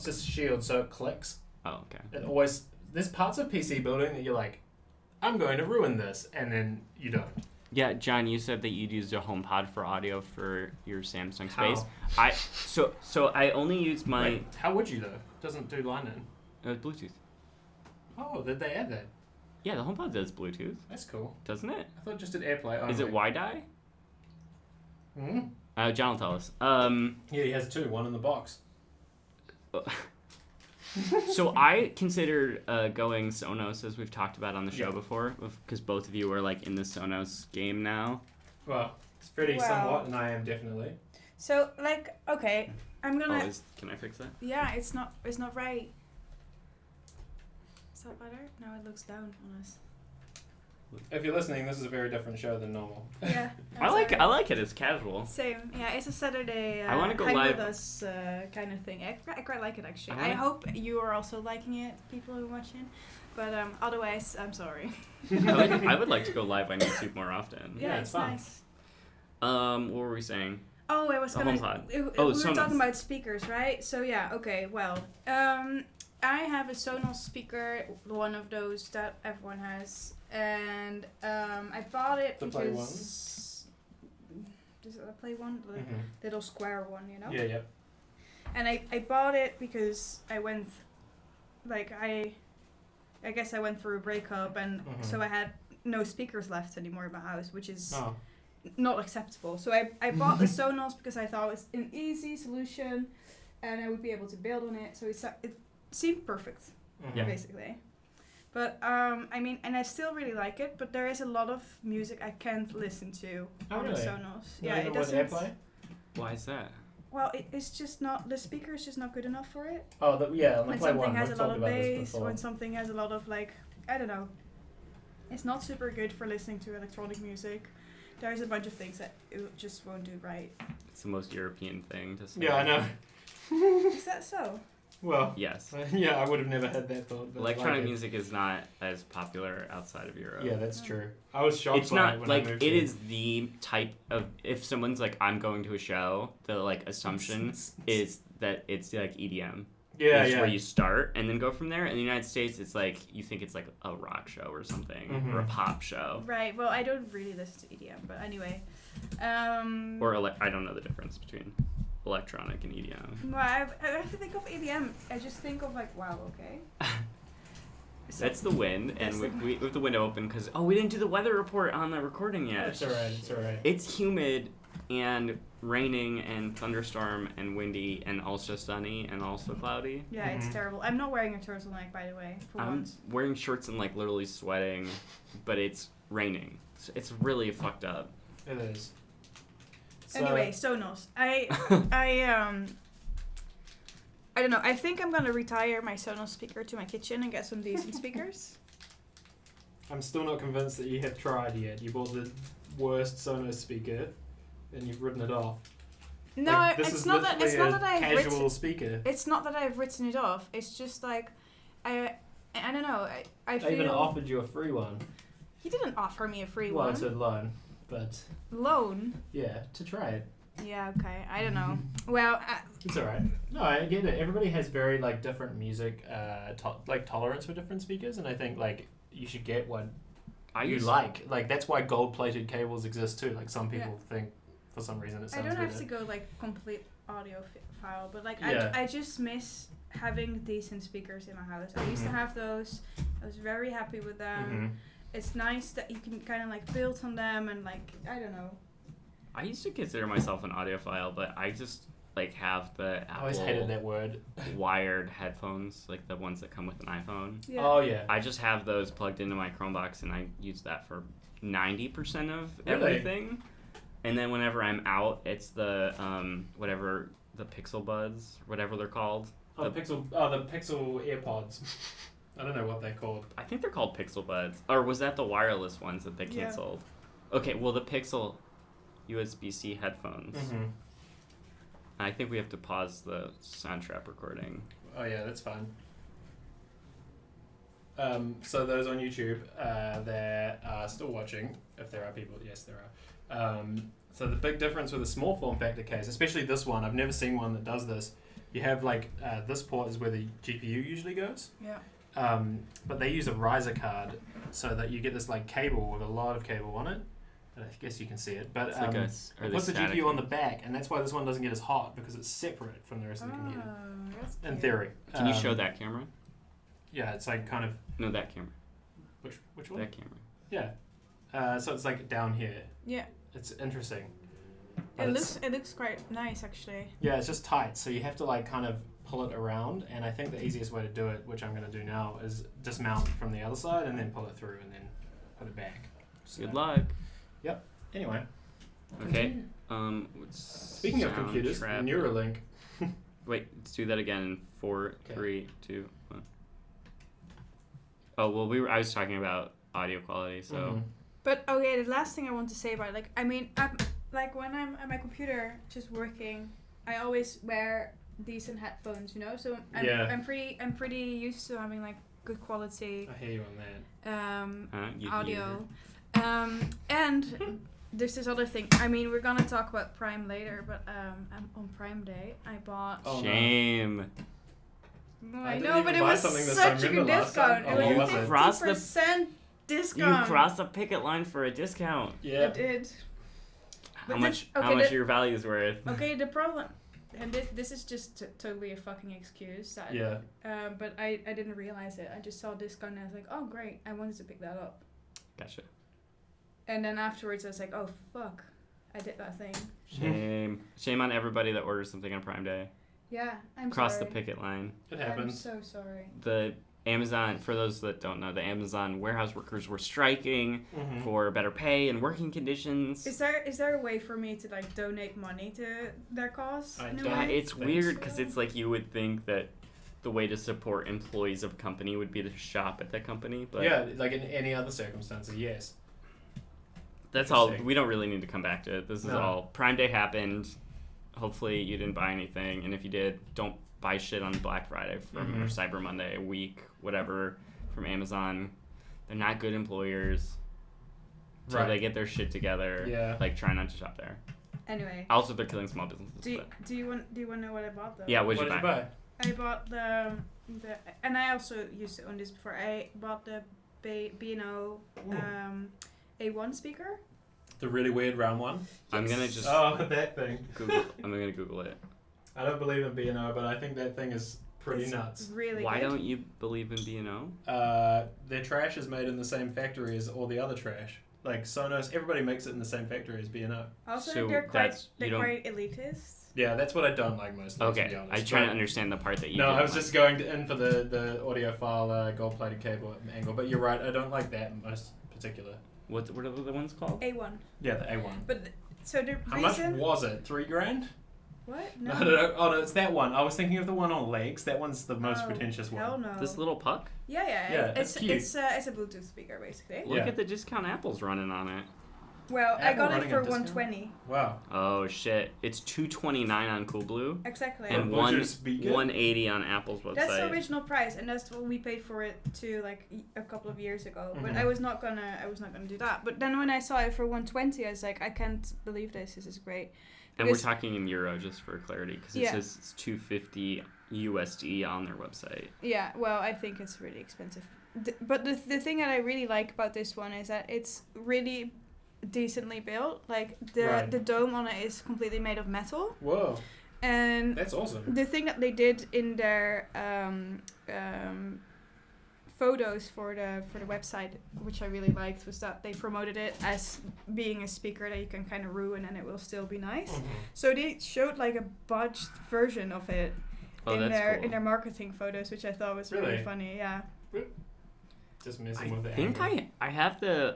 Okay. just a shield, so it clicks. Oh, okay. It always. There's parts of PC building that you're like, I'm going to ruin this, and then you don't. Yeah, John, you said that you'd used a HomePod for audio for your Samsung How? Space. So I only use my Wait, how would you though? It doesn't do line in. Bluetooth. Oh, did they add that? Yeah, the HomePod does Bluetooth, That's cool. doesn't it? I thought it just did AirPlay. Only. Is it WiDi? Hmm? John will tell us. Yeah, he has two. One in the box. So I considered going Sonos, as we've talked about on the show Yeah. before, because both of you are like in the Sonos game now. Well, it's Freddie Well- somewhat, and I am definitely. So like, okay, I'm gonna. Can I fix that? Yeah, it's not right. Is that better? No, it looks down on us. If you're listening, this is a very different show than normal. Yeah. I like it. It's casual. Same. Yeah, it's a Saturday. I wanna go hang live- with us kind of thing. I quite like it actually. I I hope you are also liking it, people who are watching. But otherwise, I'm sorry. I would like to go live on YouTube more often. Yeah, it's fun. nice. What were we saying? Oh, I was The gonna. HomePod. We were Sonos. talking about speakers, right? So yeah, okay. Well, I have a Sonos speaker, one of those that everyone has, and I bought it The because. Play One? Is it a Play One? The Mm-hmm. little square one, you know. Yeah, yeah. And I bought it because I went, like I guess I went through a breakup, and Mhm. so I had no speakers left anymore in my house, which is Oh. not acceptable. So I bought the Sonos because I thought it was an easy solution, and I would be able to build on it. So it seemed perfect, Mhm. basically. But I mean, and I still really like it. But there is a lot of music I can't listen to Oh, on really? the Sonos. Not Yeah, even it with doesn't. AirPlay? Why is that? Well, it's just not, the speaker is just not good enough for it. Oh, yeah, on the When Play something One. has We've a lot talked of about this bass, before. when something has a lot of like, I don't know. It's not super good for listening to electronic music. There's a bunch of things that it just won't do right. It's the most European thing to say. Yeah, I know. Is that so? Well, Yes. yeah, I would have never had that thought. But I Electronic like it. music is not as popular outside of Europe. Yeah, that's true. I was shocked It's by not it when like I moved it here. is the type of, if someone's like, I'm going to a show, the like assumption is that it's like EDM. Yeah, It's yeah. where you start and then go from there. In the United States, it's like you think it's like a rock show or something, or a pop show, Right. Well, I don't really listen to EDM, but anyway. or I don't know the difference between electronic and EDM. Well, I have to think of EDM. I just think of like, wow, okay. So, That's the wind, and we have the window open because we didn't do the weather report on the recording yet. It's alright. It's alright. It's humid and raining and thunderstorm and windy and also sunny and also cloudy. yeah, it's terrible. I'm not wearing a turtleneck, by the way, for I'm once. wearing shorts and like literally sweating, but it's raining. So it's really fucked up. It is. So, Anyway, Sonos. I don't know. I think I'm gonna retire my Sonos speaker to my kitchen and get some decent speakers. I'm still not convinced that you have tried yet. You bought the worst Sonos speaker, and you've written it off. No, Like, this it's is not that. It's literally not a that I've casual written. speaker. It's not that I've written it off. It's just like, I don't know. I feel. I even offered you a free one. He didn't offer me a free Well, one. it's a loan, but Loan. yeah, to try it. Yeah. Okay. I don't know. Well, It's alright. No, I get it. Everybody has very like different music, tolerance for different speakers, and I think like you should get what you like. Like that's why gold-plated cables exist too. Like some people think for some reason it I sounds don't have better. to go like complete audio file, but like Yeah. I just miss having decent speakers in my house. I used to have those. I was very happy with them. Mhm. It's nice that you can kind of like build on them and like I don't know. I used to consider myself an audiophile, but I just like have the I always Apple hated that word. wired headphones, like the ones that come with an iPhone. Yeah. Oh yeah. I just have those plugged into my Chromebox, and I use that for 90% of Really? everything. And then whenever I'm out, it's the whatever the Pixel Buds, whatever they're called. The Pixel AirPods. I don't know what they're called. I think they're called Pixel Buds, or was that the wireless ones that they Yeah. canceled? Okay, well the Pixel USB-C headphones. Mm-hmm. I think we have to pause the Soundtrap recording. Oh yeah, that's fine. So those on YouTube that are still watching, if there are people, yes there are. So the big difference with a small form factor case, especially this one, I've never seen one that does this. You have like this port is where the GPU usually goes. Yeah. But they use a riser card so that you get this like cable with a lot of cable on it. I guess you can see it, but It's like it puts the static? GPU on the back, and that's why this one doesn't get as hot because it's separate from the rest of the computer. That's In cute. theory. Can you show that camera? Yeah, it's like kind of No, that camera. which one? That camera. Yeah. So it's like down here. Yeah. It's interesting. But It looks quite nice actually. Yeah, it's just tight, so you have to like kind of pull it around, and I think the easiest way to do it, which I'm going to do now, is dismount from the other side and then pull it through and then put it back. So, Good luck. Anyway, Okay. speaking of computers, Soundtrap. Neuralink. Wait, let's do that again in 4, Okay. 3, 2, 1. Oh well, I was talking about audio quality, so Mhm. But okay, the last thing I want to say about like I mean, like when I'm at my computer just working, I always wear decent headphones, you know. So Yeah. I'm pretty used to having like good quality I hear you on that. you audio. And there's this other thing. I mean, we're gonna talk about Prime later, but on Prime Day I bought. Oh, no. Shame. No, I I didn't know, even but it buy was something this time. such a good Remember last time? discount. Oh, It what was was it? Cross the- 50% discount. You crossed the picket line for a discount. Yeah. I did. How But much? okay, how much the- your value is worth? Okay, the problem, and this is just totally a fucking excuse. That, Yeah. But I didn't realize it. I just saw discount and I was like, oh great, I wanted to pick that up. Gotcha. And then afterwards I was like, oh fuck, I did that thing. Shame. Shame on everybody that orders something on Prime Day. Yeah, I'm Cross sorry. the picket line. It I'm happens. so sorry. The Amazon, for those that don't know, the Amazon warehouse workers were striking Mhm. for better pay and working conditions. Is there a way for me to like donate money to their cause? I in a don't- Yeah, way? it's Thanks. weird because it's like you would think that the way to support employees of a company would be to shop at that company, but Yeah, like in any other circumstances, yes. that's all. Interesting. We don't really need to come back to it. This is No. all. Prime Day happened. Hopefully you didn't buy anything, and if you did, don't buy shit on Black Friday from or Cyber Monday, a week, whatever, from Amazon. They're not good employers. So they get their shit together. Yeah. Like, try not to shop there. Anyway. Also, they're killing small businesses. Do you want to know what I bought though? Yeah, What what'd did you you buy? buy? I bought the and I also used to own this before. I bought the B&O A1 speaker. The really weird round one. I'm gonna just that thing. I'm gonna Google it. I don't believe in B&O, but I think that thing is pretty It's nuts. Really Why good. don't you believe in B&O? Their trash is made in the same factory as all the other trash. Like Sonos, everybody makes it in the same factory as B&O. Also, So they're that's- you don't- quite elitist. Yeah, that's what I don't like most. To be Okay, honest. I try to But- understand the part that you. No, didn't I was like. just going in for the audiophile gold-plated cable angle, but you're right. I don't like that most particular. What are the ones called? A1. Yeah, the A1. But so the How much reason. was it? $3,000? What? No, No. no. Oh no, it's that one. I was thinking of the one on legs. That one's the most Oh, pretentious one. Hell no. This little puck? Yeah. Yeah, It's it's cute. it's a Bluetooth speaker basically. Look Yeah. at the discount Apple's running on it. Well, I Apple got it running for a discount? $120. Wow. Oh shit! It's $229 on Coolblue Exactly. and Bluetooth speaker? $180 on Apple's website. That's the original price, and that's what we paid for it too, like a couple of years ago. But Mhm. I was not gonna do that. But then when I saw it for $120, I was like, I can't believe this. This is great. And we're Because- talking in euro just for clarity, because it Yeah. says it's $250 USD on their website. Yeah, well, I think it's really expensive. But the thing that I really like about this one is that it's really decently built. Like Right. the dome on it is completely made of metal, Whoa, and that's awesome. the thing that they did in their photos for the website, which I really liked, was that they promoted it as being a speaker that you can kind of ruin and it will still be nice. Mhm. So they showed like a botched version of it Oh, in that's their cool. in their marketing photos, which I thought was really Really? funny. Yeah. Just messing with the I think angle. I have the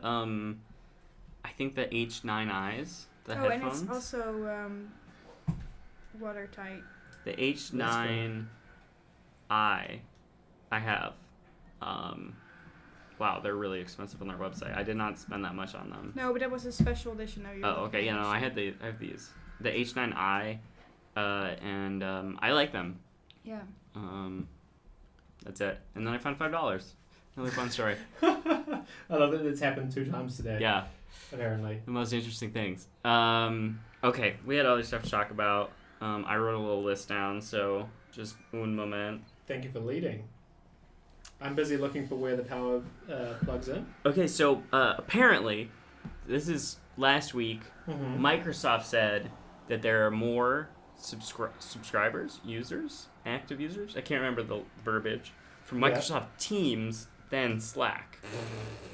I think the H9Is, the Oh, headphones. and it's also watertight. The H9i I have. Wow, they're really expensive on their website. I did not spend that much on them. No, but that was a special edition. Of Oh, okay. Yeah, no, I have these. The H9i, and I like them. Yeah. That's it. And then I found $5. Another fun story. I love that it's happened 2 times today. Yeah, Apparently. the most interesting things. Okay, we had other stuff to talk about. I wrote a little list down, so just un moment. Thank you for leading. I'm busy looking for where the power plugs in. Okay, so apparently, this is last week. Mm-hmm. Microsoft said that there are more subscribers, users, active users. I can't remember the verbiage for Yeah. Microsoft Teams than Slack.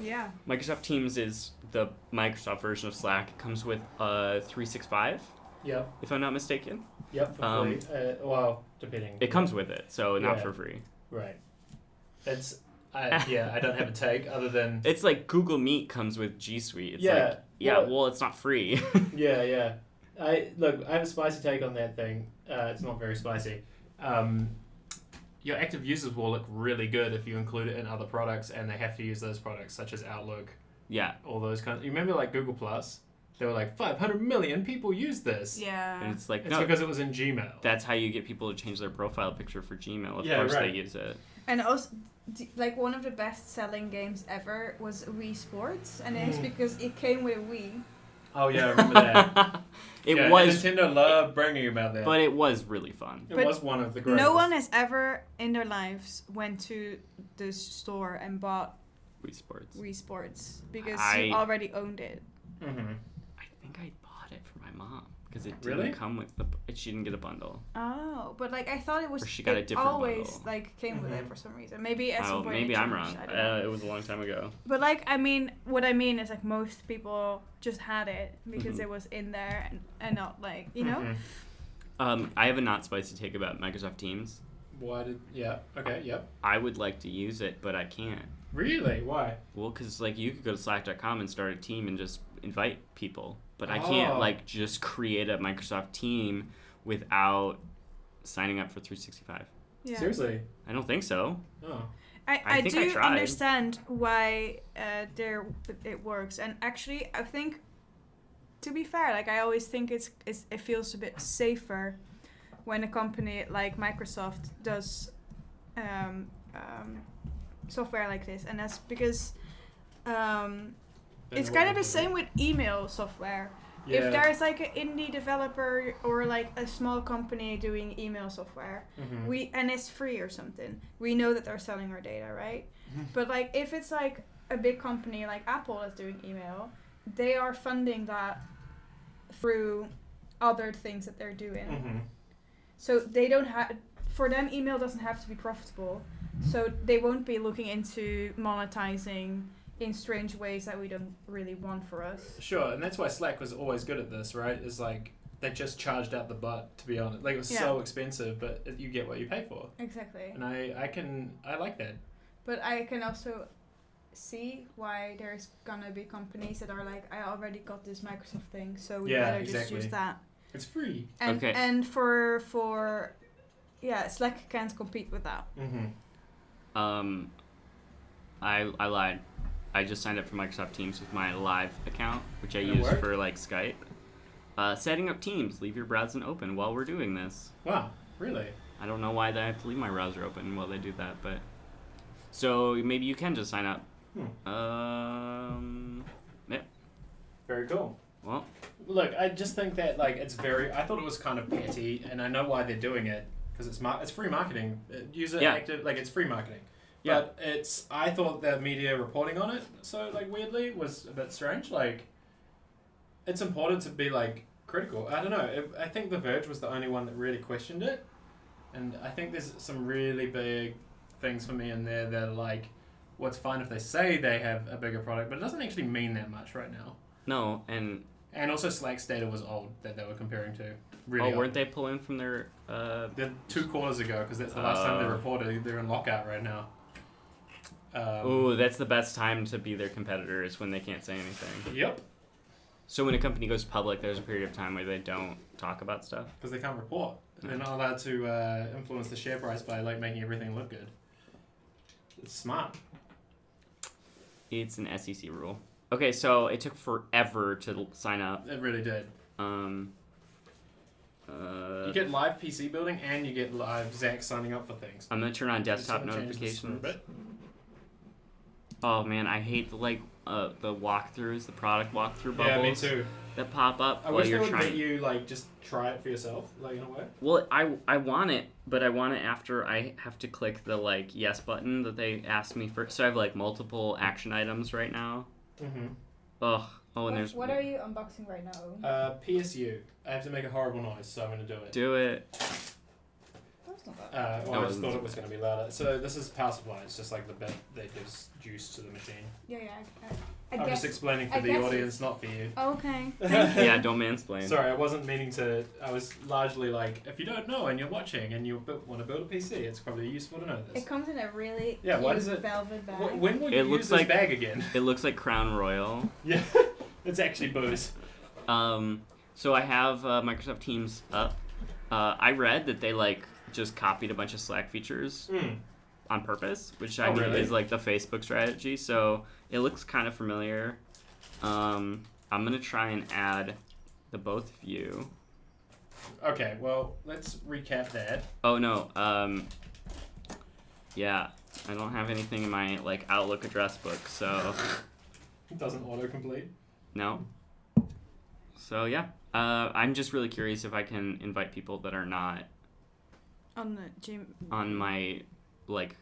Yeah. Microsoft Teams is the Microsoft version of Slack. It comes with 365, Yep. if I'm not mistaken. Yep. For Um, free. Well, depending. It comes with it, so not Yeah. for free. Right. It's. I don't have a take other than. It's like Google Meet comes with G Suite. It's Yeah, like, yeah, well- well, it's not free. Yeah. I have a spicy take on that thing. It's not very spicy. Your active users will look really good if you include it in other products, and they have to use those products, such as Outlook, Yeah, all those kinds. You remember like Google Plus? They were like 500 million people use this. Yeah. and it's like, It's no, because it was in Gmail. that's how you get people to change their profile picture for Gmail. Of Yeah, course right. they use it. And also, like one of the best-selling games ever was Wii Sports, and it's Mm. because it came with a Wii. Oh yeah, I remember that. It Yeah, was, Nintendo loved bragging about that. but it was really fun. it but was one of the greatest. No one has ever in their lives went to the store and bought Wii Sports. Wii Sports because I- you already owned it. Mm-hmm. I think I bought it for my mom because it didn't Really? come with she didn't get a bundle. Oh, but like I thought it was. Or she got a different always bundle. like came with it Mhm. for some reason. Maybe at some Oh, point. maybe it I'm changed, wrong. I don't know. It was a long time ago. But like I mean, what I mean is like most people just had it because Mhm. it was in there and not like you know. Mm-hmm. I have a not spicy take about Microsoft Teams. Why did? Yeah. Okay. Yep. I would like to use it, but I can't. Really? Why? Well, because like you could go to Slack.com and start a team and just invite people, but I can't Oh. like just create a Microsoft team without signing up for 365. Yeah. Seriously? I don't think so. Oh. I think I do tried. understand why it works, and actually I think, to be fair, like I always think it feels a bit safer when a company like Microsoft does software like this, and that's because it's kind of the same with email software. Yeah. If there's like an indie developer or like a small company doing email software, and it's free or something, we know that they're selling our data, right? But like if it's like a big company like Apple that's doing email, they are funding that through other things that they're doing. So they don't have, for them, email doesn't have to be profitable. So they won't be looking into monetizing in strange ways that we don't really want for us. Sure, and that's why Slack was always good at this, right? Is like they just charged out the butt, to be honest. Like it was so expensive, but you get what you pay for. Exactly. And I like that. But I can also see why there's gonna be companies that are like, I already got this Microsoft thing, so we better just use that. It's free. And and for Slack can't compete with that. I lied. I just signed up for Microsoft Teams with my live account, which I use for like Skype. Setting up Teams. Leave your browser open while we're doing this. Wow, really? I don't know why I have to leave my browser open while they do that, but so maybe you can just sign up. Yeah. Very cool. Well, look, I just think that like it's very. I thought it was kind of petty, and I know why they're doing it because it's free marketing. Active, like it's free marketing. Yeah. But I thought the media reporting on it so like weirdly was a bit strange. Like, it's important to be like critical. I don't know. I think The Verge was the only one that really questioned it, and I think there's some really big things for me in there that are like, well, it's fine if they say they have a bigger product, but it doesn't actually mean that much right now. no, and also Slack's data was old that they were comparing to. Really weren't they pulling from their? They're 2 quarters ago because that's the last time they reported. They're in lockout right now. That's the best time to be their competitor is when they can't say anything. Yep. So when a company goes public, there's a period of time where they don't talk about stuff. Because they can't report. They're not allowed to influence the share price by like making everything look good. It's smart. It's an SEC rule. Okay, so it took forever to sign up. It really did. You get live PC building and you get live Zach signing up for things. I'm gonna turn on desktop notifications. Oh man, I hate the walkthroughs, the product walkthrough bubbles. Yeah, me too. That pop up I while wish you're they would trying. let you like just try it for yourself, like in a way. Well, I want it, but I want it after I have to click the like yes button that they asked me for. So I have like multiple action items right now. Ugh. Oh, and there's. What are you unboxing right now? PSU. I have to make a horrible noise, so I'm going to do it. Do it. That's not bad. I just thought it was going to be louder. So this is power supply. It's just like the bit that gives juice to the machine. Yeah. I'm just explaining for the audience, not for you. Okay. Yeah, don't mansplain. Sorry, I wasn't meaning to. I was largely like, if you don't know and you're watching and you want to build a PC, it's probably useful to know this. It comes in a really why does it velvet bag. When will you use this bag again? It looks like Crown Royal. Yeah, it's actually booze. So I have Microsoft Teams up. I read that they like just copied a bunch of Slack features on purpose, which I think is like the Facebook strategy. So it looks kind of familiar. I'm gonna try and add the both of you. Okay, well let's recap that. Oh no. Yeah, I don't have anything in my like Outlook address book, so. It doesn't autocomplete. No. So yeah, I'm just really curious if I can invite people that are not on the gym on my like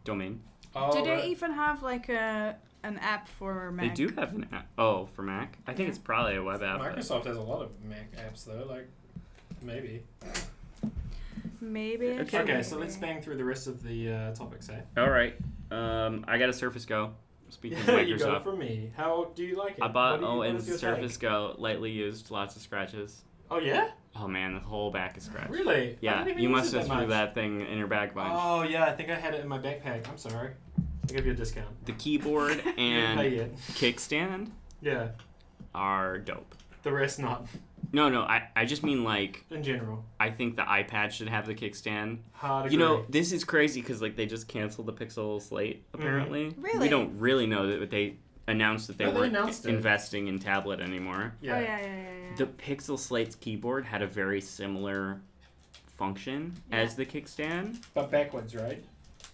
domain. Oh, do they even have like an app for Mac? They do have an app. Oh, for Mac? I think it's probably a web app. Microsoft has a lot of Mac apps though, like maybe. Maybe. Okay, so let's bang through the rest of the topics, eh? All right. I got a Surface Go. Speaking of Microsoft. You got it from me. How do you like it? I bought Surface Go, lightly used, lots of scratches. Oh yeah? Oh man, the whole back is scratched. Really? Yeah, you must have threw that thing in your bag bunch. Oh yeah, I think I had it in my backpack. I'm sorry. I'll give you a discount. The keyboard and kickstand are dope. The rest not. No, I just mean like in general. I think the iPad should have the kickstand. Hard agree. You know, this is crazy because like they just canceled the Pixel Slate apparently. Really? We don't really know that they announced that they weren't announced investing in tablet anymore. Yeah. Oh yeah. The Pixel Slate's keyboard had a very similar function Yeah. as the kickstand. But backwards, right?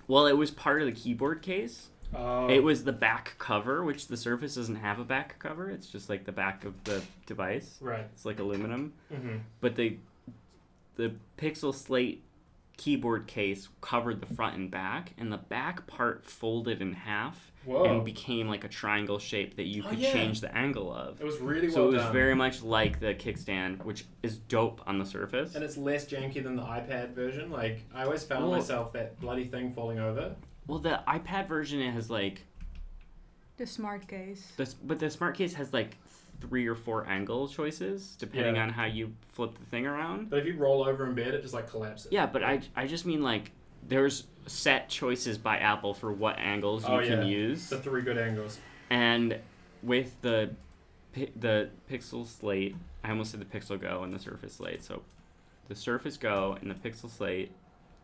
Well, it was part of the keyboard case. Oh. It was the back cover, which the Surface doesn't have a back cover. It's just like the back of the device. Right. It's like aluminum. Mm-hmm. But the Pixel Slate keyboard case covered the front and back, and the back part folded in half Whoa. and became like a triangle shape that you Oh, could yeah. change the angle of. It was really So well it was done. very much like the kickstand, which is dope on the Surface. And it's less janky than the iPad version. Like, I always found Well- myself that bloody thing falling over. Well, the iPad version, it has like The smart case. but the smart case has like 3 or 4 angle choices depending Yeah. on how you flip the thing around. But if you roll over in bed, it just, like, collapses. Yeah, but I just mean like there's set choices by Apple for what angles you can use. The 3 good angles. And with the Pixel Slate, I almost said the Pixel Go and the Surface Slate. So the Surface Go and the Pixel Slate,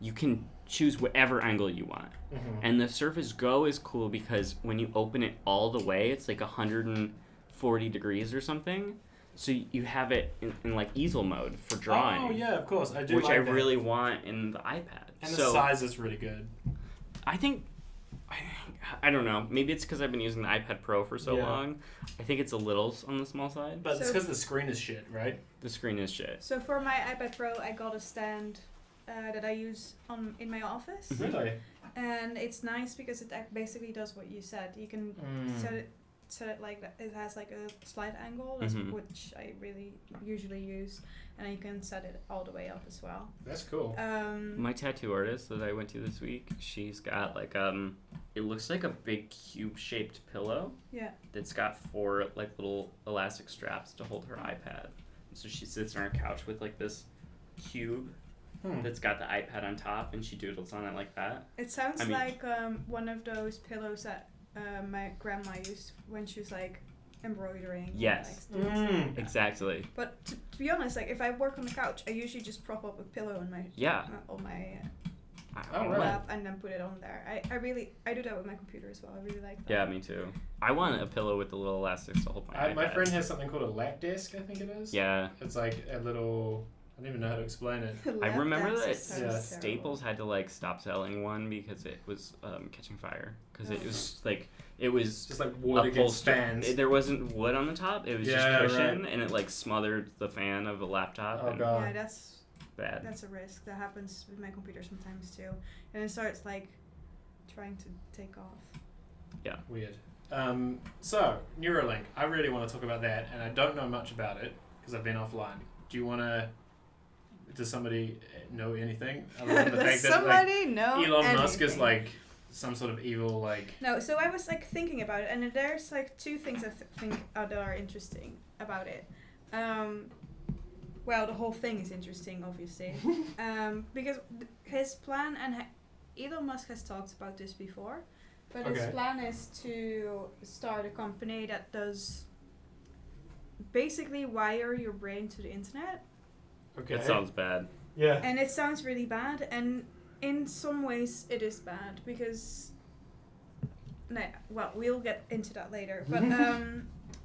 you can choose whatever angle you want. Mm-hmm. And the Surface Go is cool because when you open it all the way, it's like 140 degrees or something. So you have it in like easal mode for drawing. Oh, yeah, of course. I do which like I that. really want in the iPad. And the so size is really good. I think, I don't know. Maybe it's because I've been using the iPad Pro for so Yeah. long. I think it's a little on the small side. But it's So- because the screen is shit, right? The screen is shit. So for my iPad Pro, I got a stand that I use in my office, Really? and it's nice because it basically does what you said. You can set it like that. It has like a slight angle, Mhm. which I really usually use, and you can set it all the way up as well. That's cool. My tattoo artist that I went to this week, she's got like it looks like a big cube-shaped pillow Yeah. that's got 4 like little elastic straps to hold her iPad. And so she sits on her couch with like this cube that's got the iPad on top, and she doodles on it like that. It sounds I mean- like one of those pillows that my grandma used when she was like embroidering. and, Yes. like, doing stuff. Exactly. But to be honest, like if I work on the couch, I usually just prop up a pillow on my Yeah. on my Oh, right. lap and then put it on there. I do that with my computer as well. I really like that. Yeah, me too. I want a pillow with the little elastics to hold my iPad. My friend has something called a lap desk, I think it is. Yeah. It's like a little... I don't even know how to explain it. The I lap remember dance that is so terrible. Staples had to like stop selling one because it was catching fire because it Oh. was like it was It's just like wood against fans. There wasn't wood on the top. It was Yeah, just cushion, right. and it like smothered the fan of the laptop. Oh, and God. Yeah, bad. that's a risk. That happens with my computer sometimes too, and it starts like trying to take off. Weird. So, Neuralink. I really want to talk about that, and I don't know much about it because I've been offline. Do you want to... Does somebody know anything other than the Does fact that somebody know like, Elon Musk is anything? like some sort of evil like... No, so I was like thinking about it, and there's like 2 things I think that are interesting about it. Well, the whole thing is interesting, obviously, because his plan, and Elon Musk has talked about this before, but his Okay. plan is to start a company that does basically wire your brain to the internet. Okay. That sounds bad. Yeah. And it sounds really bad, and in some ways it is bad because, well, we'll get into that later. But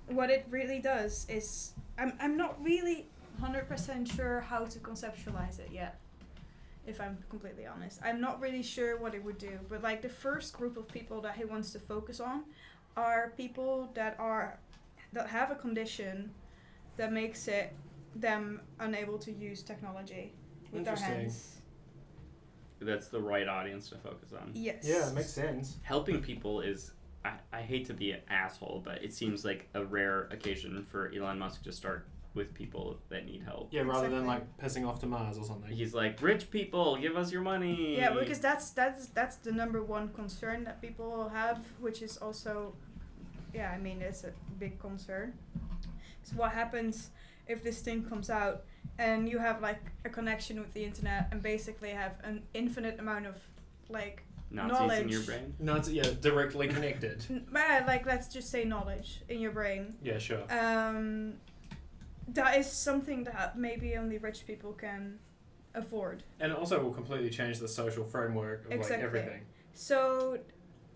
what it really does is, I'm not really 100% sure how to conceptualize it yet. If I'm completely honest, I'm not really sure what it would do. But like the first group of people that he wants to focus on are people that have a condition that makes them unable to use technology with their Interesting. hands. That's the right audience to focus on. Yes. Yeah, it makes sense. Helping people is. I hate to be an asshole, but it seems like a rare occasion for Elon Musk to start with people that need help. Yeah, rather than Exactly. like pissing off to Mars or something. He's like, rich people, give us your money. Yeah, because that's the number one concern that people have, which is also, yeah, I mean, it's a big concern. So what happens if this thing comes out and you have like a connection with the internet and basically have an infinite amount of like Nazis in your knowledge. brain. No, it's directly connected. like let's just say knowledge in your brain. Yeah, sure. That is something that maybe only rich people can afford. And it also will completely change the social framework of Exactly. like everything. So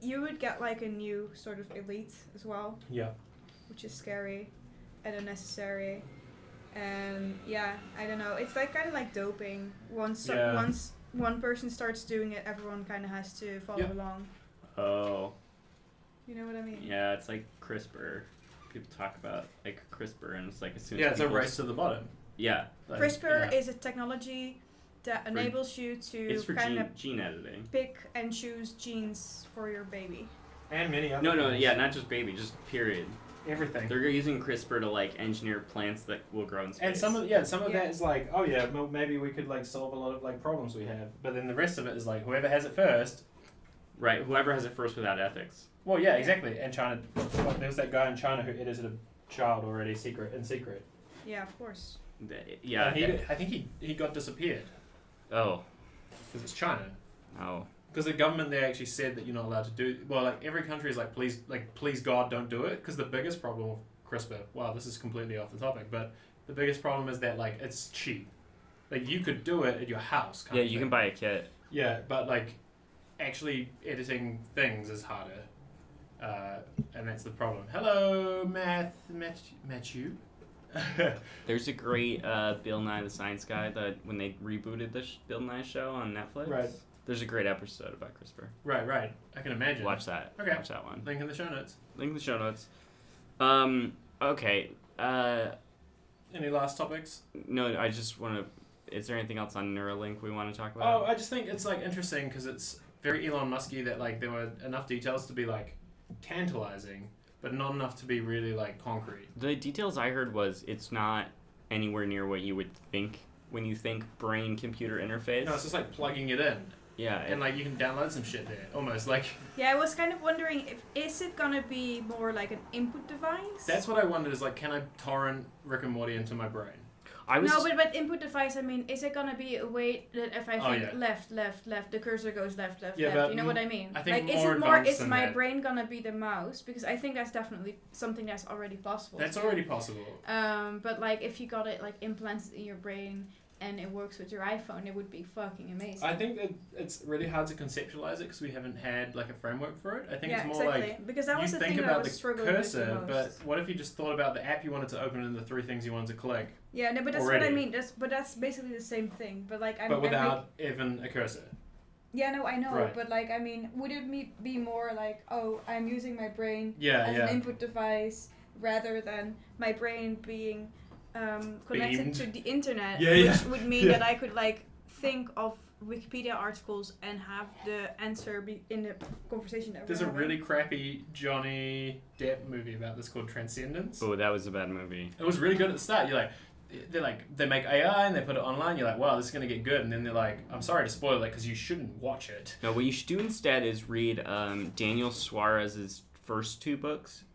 you would get like a new sort of elite as well, Yeah. which is scary and unnecessary. And yeah, I don't know. It's like kind of like doping. Once Yeah. once one person starts doing it, everyone kind of has to follow Yep. along. Oh, You know what I mean? yeah, it's like CRISPR. People talk about like CRISPR, and it's like as soon Yeah, as it's a people- race to the bottom. Yeah, Like, CRISPR yeah. is a technology that enables you it's to for kind of gene editing. pick and choose genes for your baby. And many other No, things. yeah, not just baby, just period. Everything. They're using CRISPR to like engineer plants that will grow in space. And some of Yeah. that is like, oh yeah, well, maybe we could like solve a lot of like problems we have. But then the rest of it is like whoever has it first. right, whoever has it first without ethics. Well, yeah, exactly. And China, there was that guy in China who edited a child already in secret. Yeah, of course. Yeah. And I think he got disappeared Oh. because it's China. Oh. Because the government there actually said that you're not allowed to do. Well, like every country is like, please God, don't do it. Because the biggest problem with CRISPR, wow, this is completely off the topic, but the biggest problem is that like it's cheap. Like you could do it at your house. Kind Yeah, of you thing. can buy a kit. Yeah, but like actually editing things is harder, and that's the problem. Hello, Matthew. There's a great Bill Nye the Science Guy that when they rebooted the Bill Nye show on Netflix. Right. There's a great episode about CRISPR. Right. I can imagine. Watch that. Okay. Watch that one. Link in the show notes. Link in the show notes. Okay. Any last topics? No, I just want to. Is there anything else on Neuralink we want to talk Oh, about? I just think it's like interesting because it's very Elon Musky that like there were enough details to be like tantalizing, but not enough to be really like concrete. The details I heard was it's not anywhere near what you would think when you think brain-computer interface. No, it's just like plugging it in, Yeah. and like you can download some shit there, almost like. Yeah, I was kind of wondering is it gonna be more like an input device? That's what I wondered is like, can I torrent Rick and Morty into my brain? I was. No, but input device, I mean, is it gonna be a way that if I Oh, think yeah. left, the cursor goes left, Yeah, left. but You know what I mean? I think like, more is it more? advanced Is than my that. brain gonna be the mouse? Because I think that's definitely something that's already possible. That's already possible. But like, if you got it like implanted in your brain and it works with your iPhone, it would be fucking amazing. I think that it's really hard to conceptualize it because we haven't had like a framework for it. I think yeah, it's more exactly. like because that was you the think thing that I about was the struggling with the cursor, most. but what if you just thought about the app you wanted to open and the 3 things you wanted to click, Yeah, no, but that's what I already. mean. That's basically the same thing. But like, but without even a cursor? yeah, no, I know. Right. But like, I mean, would it be more like, oh, I'm using my brain Yeah, as yeah. an input device rather than my brain being connected Beamed. to the internet, Yeah, which yeah. would mean Yeah. that I could like think of Wikipedia articles and have the answer be in the conversation that There's we're a having. really crappy Johnny Depp movie about this called Transcendence. Oh, that was a bad movie. It was really good at the start. They make AI and they put it online. You're like, wow, this is gonna get good. And then they're like, I'm sorry to spoil it because you shouldn't watch it. No, what you should do instead is read Daniel Suarez's first 2 books,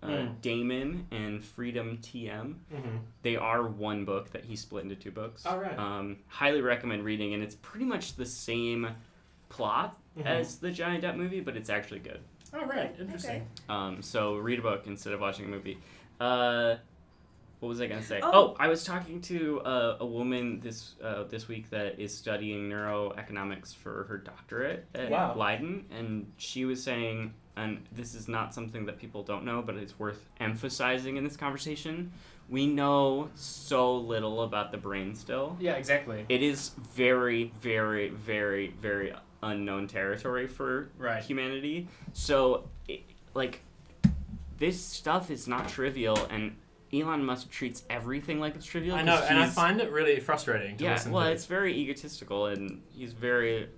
Damon and Freedom TM. Mm-hmm. They are one book that he split into 2 books. All right. Highly recommend reading, and it's pretty much the same plot Mhm. as the Johnny Depp movie, but it's actually good. All right, interesting. So read a book instead of watching a movie. What was I gonna say? Oh. I was talking to a woman this week that is studying neuroeconomics for her doctorate at Wow. Leiden, and she was saying, and this is not something that people don't know, but it's worth emphasizing in this conversation. We know so little about the brain still. Yeah, exactly. It is very, very, very, very unknown territory for Right. humanity. So, this stuff is not trivial, and Elon Musk treats everything like it's trivial. I know, 'cause and I he's- find it really frustrating to yeah, listen well, to. it's very egotistical, and he's very.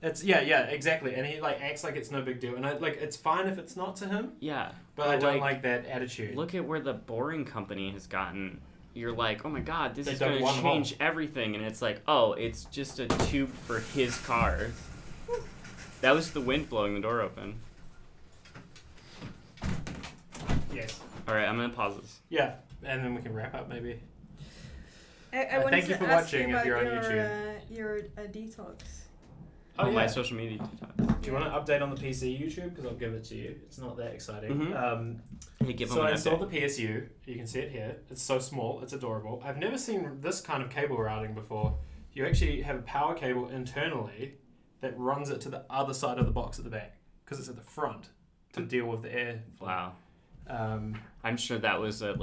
It's yeah, exactly. And he like acts like it's no big deal. And I like it's fine if it's not to him, Yeah. but I don't like that attitude. Look at where the Boring Company has gotten. You're like, oh my god, this They is dug going to one change everything. And it's like, oh, it's just a tube for his car. That was the wind blowing the door open. Yes. Alright, I'm going to pause this. Yeah, and then we can wrap up maybe. I wanted thank you to for ask watching you if about you're on your detox. Oh, My yeah. social media detox. Do you want to update on the PC YouTube? Because I'll give it to you. It's not that exciting. Mhm. Hey, give So them I an installed update. the PSU. You can see it here. It's so small. It's adorable. I've never seen this kind of cable routing before. You actually have a power cable internally that runs it to the other side of the box at the back because it's at the front to deal with the air. Wow. Um, I'm sure that was a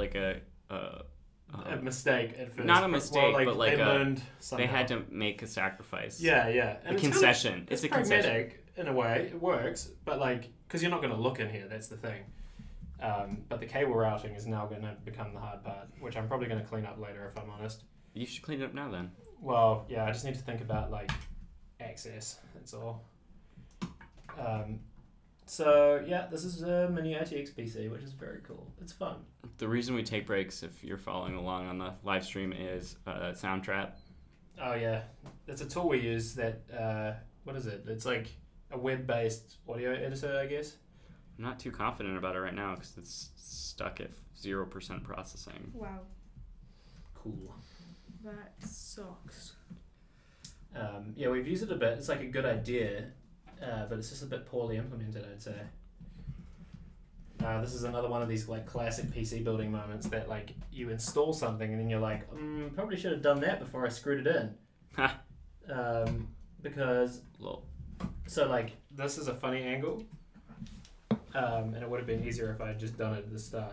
a mistake at first. Not a mistake, well, but like they learned somehow. they had to make a sacrifice. Yeah, yeah. A concession. It's a concession. Pragmatic in a way. It works, but like, because you're not going to look in here. That's the thing. But the cable routing is now going to become the hard part, which I'm probably going to clean up later if I'm honest. You should clean it up now then. Well, yeah, I just need to think about like access. That's all. So yeah, this is a mini RTX PC, which is very cool. It's fun. The reason we take breaks, if you're following along on the live stream, is Soundtrap. Oh yeah, it's a tool we use that. What is it? It's like a web-based audio editor, I guess. I'm not too confident about it right now because it's stuck at 0% processing. Wow, Cool. that sucks. Yeah, we've used it a bit. It's like a good idea, but it's just a bit poorly implemented, I'd say. This is another one of these like classic PC building moments that like you install something and then you're like, probably should have done that before I screwed it in. Because Lol. so like this is a funny angle, and it would have been easier if I had just done it at the start.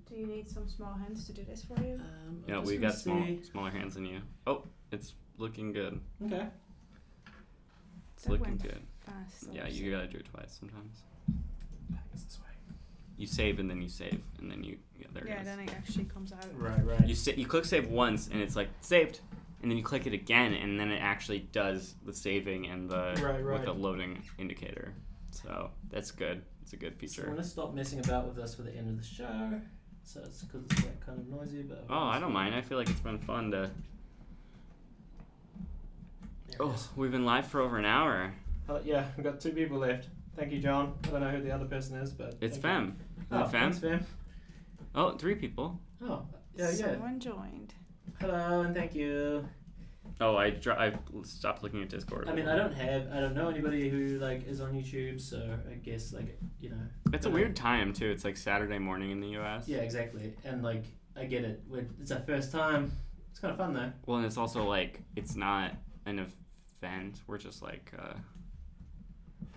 Do you need some small hands to do this for you? Yeah, we got smaller hands than you. Oh, it's looking good. Okay. It's That looking went good. Fast. Yeah, you gotta do it twice sometimes. I think it's this way. You save and then you save and then you there it Yeah, is. then it actually comes out. Right. You click save once and it's like saved, and then you click it again and then it actually does the saving and the Right. with the loading indicator. So that's good. It's a good So I'm feature. gonna stop messing about with this for the end of the show. So it's because it's like kind of noisy, but Oh, I don't mind. I feel like it's been fun to. There it Oh, is. we've been live for over an hour. Yeah, we've got 2 people left. Thank you, John. I don't know who the other person is, but It's thank you. Fem. Oh, Is it Fem? thanks, Fem. Oh, 3 people. Oh, yeah. Someone joined. Hello and thank you. Oh, I stopped looking at Discord. I mean, I don't know anybody who like is on YouTube, so I guess like It's a weird time too. It's like Saturday morning in the U.S. Yeah, exactly. And like I get it. It's our first time. It's kind of fun though. Well, and it's also like it's not an event. We're just like,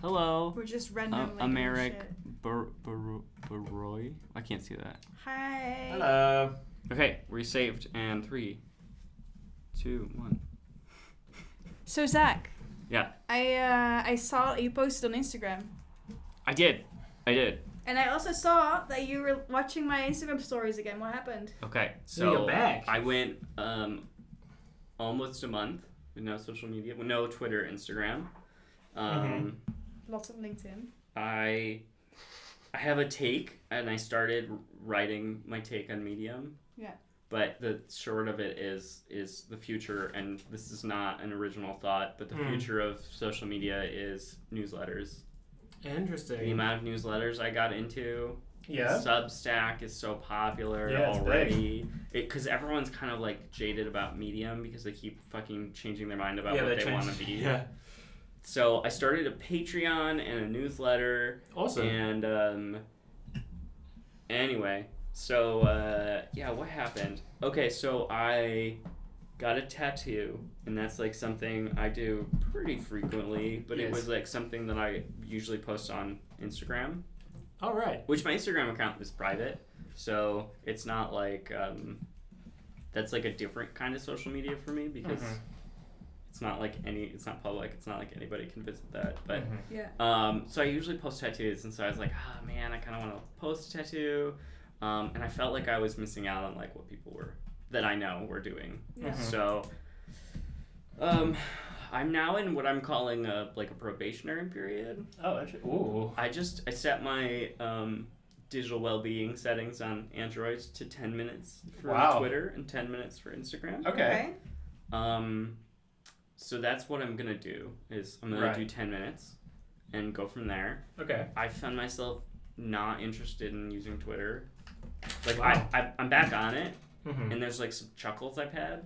hello, We're just randomly doing Americ shit. Baroy. I can't see that. Hi. Hello. Okay, we saved and 3, 2, 1. So Zach. Yeah. I saw you posted on Instagram, I did. and I also saw that you were watching my Instagram stories again. What happened? Okay, So so you're back. I went almost a month with no social media, with no Twitter, Instagram. Lots of LinkedIn. I have a take, and I started writing my take on Medium. Yeah. But the short of it is the future, and this is not an original thought, but the future of social media is newsletters. Interesting. The amount of newsletters I got into. Yeah. Substack is so popular Yeah, it's already. Because everyone's kind of like jaded about Medium because they keep fucking changing their mind about what they want to be. Yeah. So I started a Patreon and a newsletter. Awesome. And anyway, so yeah, what happened? Okay, so I got a tattoo, and that's like something I do pretty frequently, but it Yes. was like something that I usually post on Instagram, All right. which my Instagram account is private, so it's not like that's like a different kind of social media for me because it's not like it's not public, it's not like anybody can visit that, but Yeah. so I usually post tattoos, and so I was like, oh man, I kind of want to post a tattoo, and I felt like I was missing out on like what people that I know were doing. Yeah. So, I'm now in what I'm calling a probationary period. Oh, actually. Ooh. I set my digital well-being settings on Android to 10 minutes for Twitter and 10 minutes for Instagram. Okay. So that's what I'm gonna do. Is I'm gonna do 10 minutes, and go from there. Okay. I found myself not interested in using Twitter. Like Wow. I'm back on it, Mm-hmm. and there's like some chuckles I've had.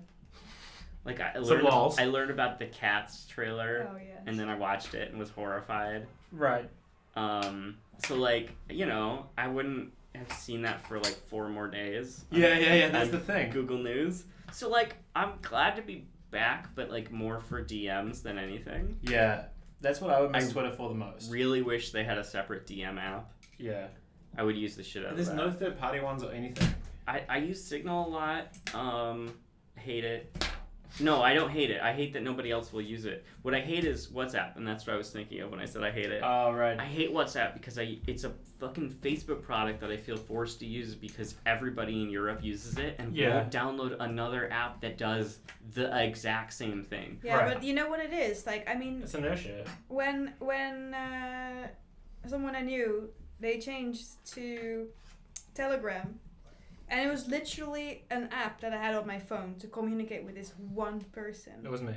Like I lols. learned about the Cats trailer, Oh yeah. and then I watched it and was horrified. Right. So like I wouldn't have seen that for like 4 more days. Yeah. That's on the thing. Google News. So like I'm glad to be back, but like more for DMs than anything. Yeah. That's what I would miss I Twitter for the most. Really wish they had a separate DM app. Yeah. I would use the shit out of There's that. no third-party ones or anything. I use Signal a lot. Hate it. No, I don't hate it. I hate that nobody else will use it. What I hate is WhatsApp, and that's what I was thinking of when I said I hate it. Oh, right. I hate WhatsApp because it's a fucking Facebook product that I feel forced to use because everybody in Europe uses it and won't download another app that does the exact same thing. Yeah, Right. but you know what it is? Like, I mean, It's inertia. when someone I knew, they changed to Telegram, and it was literally an app that I had on my phone to communicate with this one person. It was me.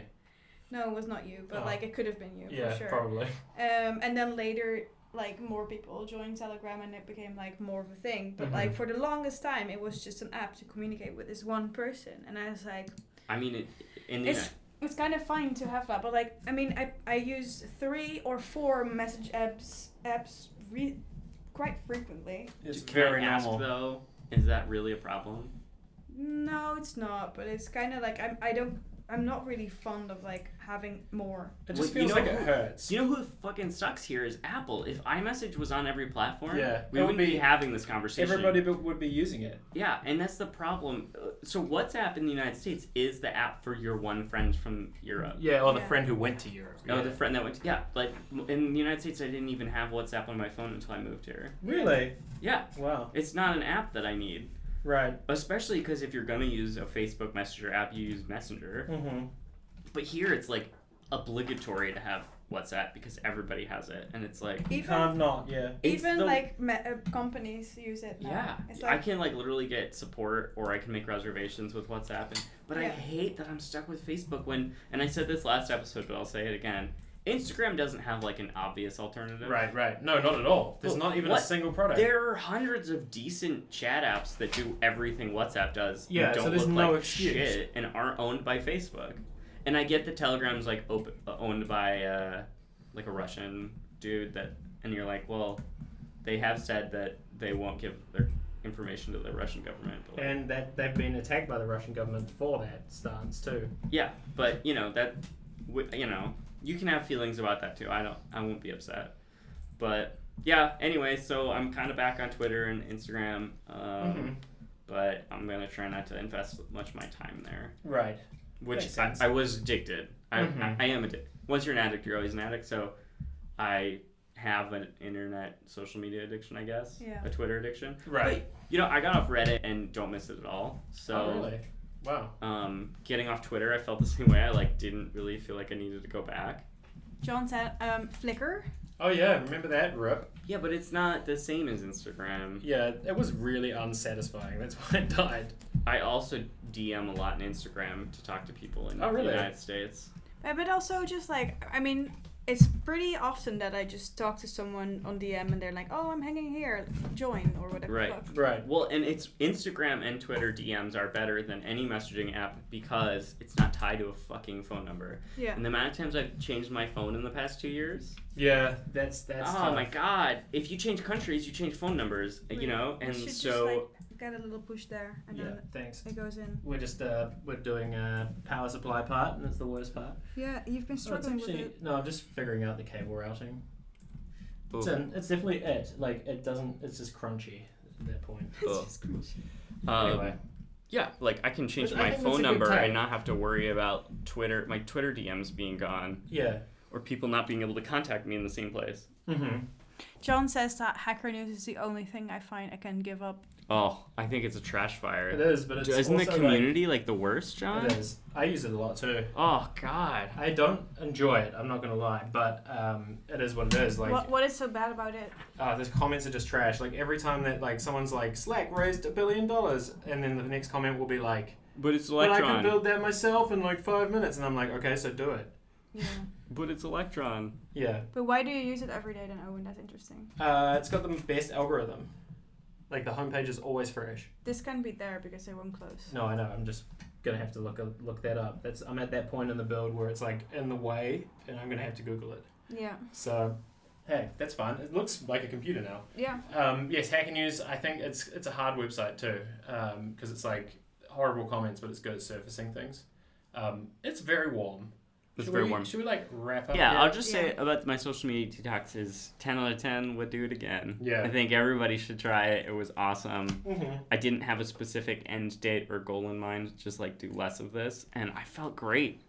No, it was not you, but Oh. like it could have been you Yeah, for sure. probably. And then later, like more people joined Telegram, and it became like more of a thing. But like for the longest time, it was just an app to communicate with this one person, and I was like, I mean, it's kind of fine to have that, but like I mean, I use 3 or 4 message apps quite frequently. It's can very I ask, normal. though, is that really a problem? No, it's not, but it's kind of like I'm not really fond of like having more. It just Well, you feels know like it who- hurts. You know who fucking sucks here is Apple. If iMessage was on every platform, Yeah, we it would wouldn't be be- having this conversation. Everybody would be using it. Yeah, and that's the problem. So WhatsApp in the United States is the app for your one friend from Europe. Yeah, or the Yeah. friend who went to Europe. Oh, the friend that went. Like in the United States, I didn't even have WhatsApp on my phone until I moved here. Really? Yeah, Wow. it's not an app that I need. Right. Especially because if you're gonna use a Facebook Messenger app, you use Messenger. Mm-hmm. But here, it's like obligatory to have WhatsApp because everybody has it, and it's like. You Even can't not, yeah. It's even the- like companies use it now. Yeah, It's I like can like literally get support, or I can make reservations with WhatsApp. But I Yeah. hate that I'm stuck with Facebook and I said this last episode, but I'll say it again. Instagram doesn't have like an obvious alternative. Right. No, not at all. There's Well, not even what? a single product. There are hundreds of decent chat apps that do everything WhatsApp does. Yeah, and don't so there's look no like excuse. shit and aren't owned by Facebook. And I get that Telegram's like owned by like a Russian dude and you're like, well, they have said that they won't give their information to the Russian government. But like, And that they've been attacked by the Russian government for that stance too. yeah, but you know you can have feelings about that too. I won't be upset. But yeah, anyway, so I'm kind of back on Twitter and Instagram. But I'm gonna try not to invest much of my time there. Right. Which Makes sense. I was addicted. I am addicted. Once you're an addict, you're always an addict. So I have an internet social media addiction, I guess. Yeah. A Twitter addiction. Right. But, I got off Reddit and don't miss it at all. So Oh, really? Wow. getting off Twitter, I felt the same way. I didn't really feel like I needed to go back. John said Flickr. Oh yeah, remember that? Rip. Yeah, but it's not the same as Instagram. Yeah, it was really unsatisfying. That's why it died. I also DM a lot in Instagram to talk to people in Oh, really? the United States. But also just like, I mean, it's pretty often that I just talk to someone on DM and they're like, oh, I'm hanging here, join, or whatever. Right. the fuck. Right. Well, and it's Instagram and Twitter DMs are better than any messaging app because it's not tied to a fucking phone number. Yeah. And the amount of times I've changed my phone in the past 2 years. Yeah, that's Oh tough. my god! If you change countries, you change phone numbers. And You should just, like, get a little push there, and Yeah, then thanks. it goes in. We're just we're doing power supply part, and it's the worst part. Yeah, you've been Oh, it's struggling with actually it. no, I'm just figuring out the cable routing. Ooh. It's definitely it. Like it doesn't. It's just crunchy at that point. Ugh. Um, Anyway, Yeah, like I can change But I my think that's phone a good number take. and not have to worry about my Twitter DMs being gone yeah. or people not being able to contact me in the same place. Mm-hmm. John says that Hacker News is the only thing I find I can give up. Oh, I think it's a trash fire. It is, but it's Isn't the also, community like the worst, John? It is. I use it a lot too. Oh God. I don't enjoy it. I'm not gonna lie, but it is what it is. Like, What is so bad about it? the comments are just trash. Like every time that like someone's like Slack raised $1 billion, and then the next comment will be like, But it's "But I Electron. can build that myself in like 5 minutes," and I'm like, "Okay, so do it." Yeah. But it's Electron. Yeah. But why do you use it every day then, Owen? That's interesting. It's got the best algorithm. Like the homepage is always fresh. This can be there because they won't close. No, I know. I'm just gonna have to look that up. I'm at that point in the build where it's like in the way, and I'm gonna have to Google it. Yeah. So, hey, that's fine. It looks like a computer now. Yeah. Yes, Hacker News. I think it's a hard website too, because it's like horrible comments, but it's good at surfacing things. It's very warm. It's Should very we, warm. Should we like wrap up? Yeah, yet? I'll just say Yeah. about my social media detoxes, 10 out of 10, would do it again. Yeah. I think everybody should try it. It was awesome. Mhm. I didn't have a specific end date or goal in mind, just like do less of this, and I felt great.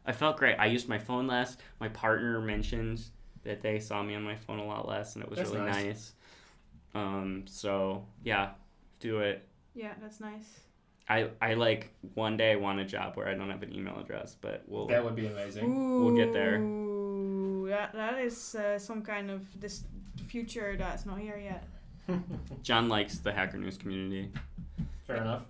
I used my phone less. My partner mentioned that they saw me on my phone a lot less, and it was That's really nice. nice. So yeah, do it. Yeah, that's nice. I like one day I want a job where I don't have an email address, but That would be amazing. We'll get there. Ooh, that is some kind of this future that's not here yet. John likes the Hacker News community. Fair enough.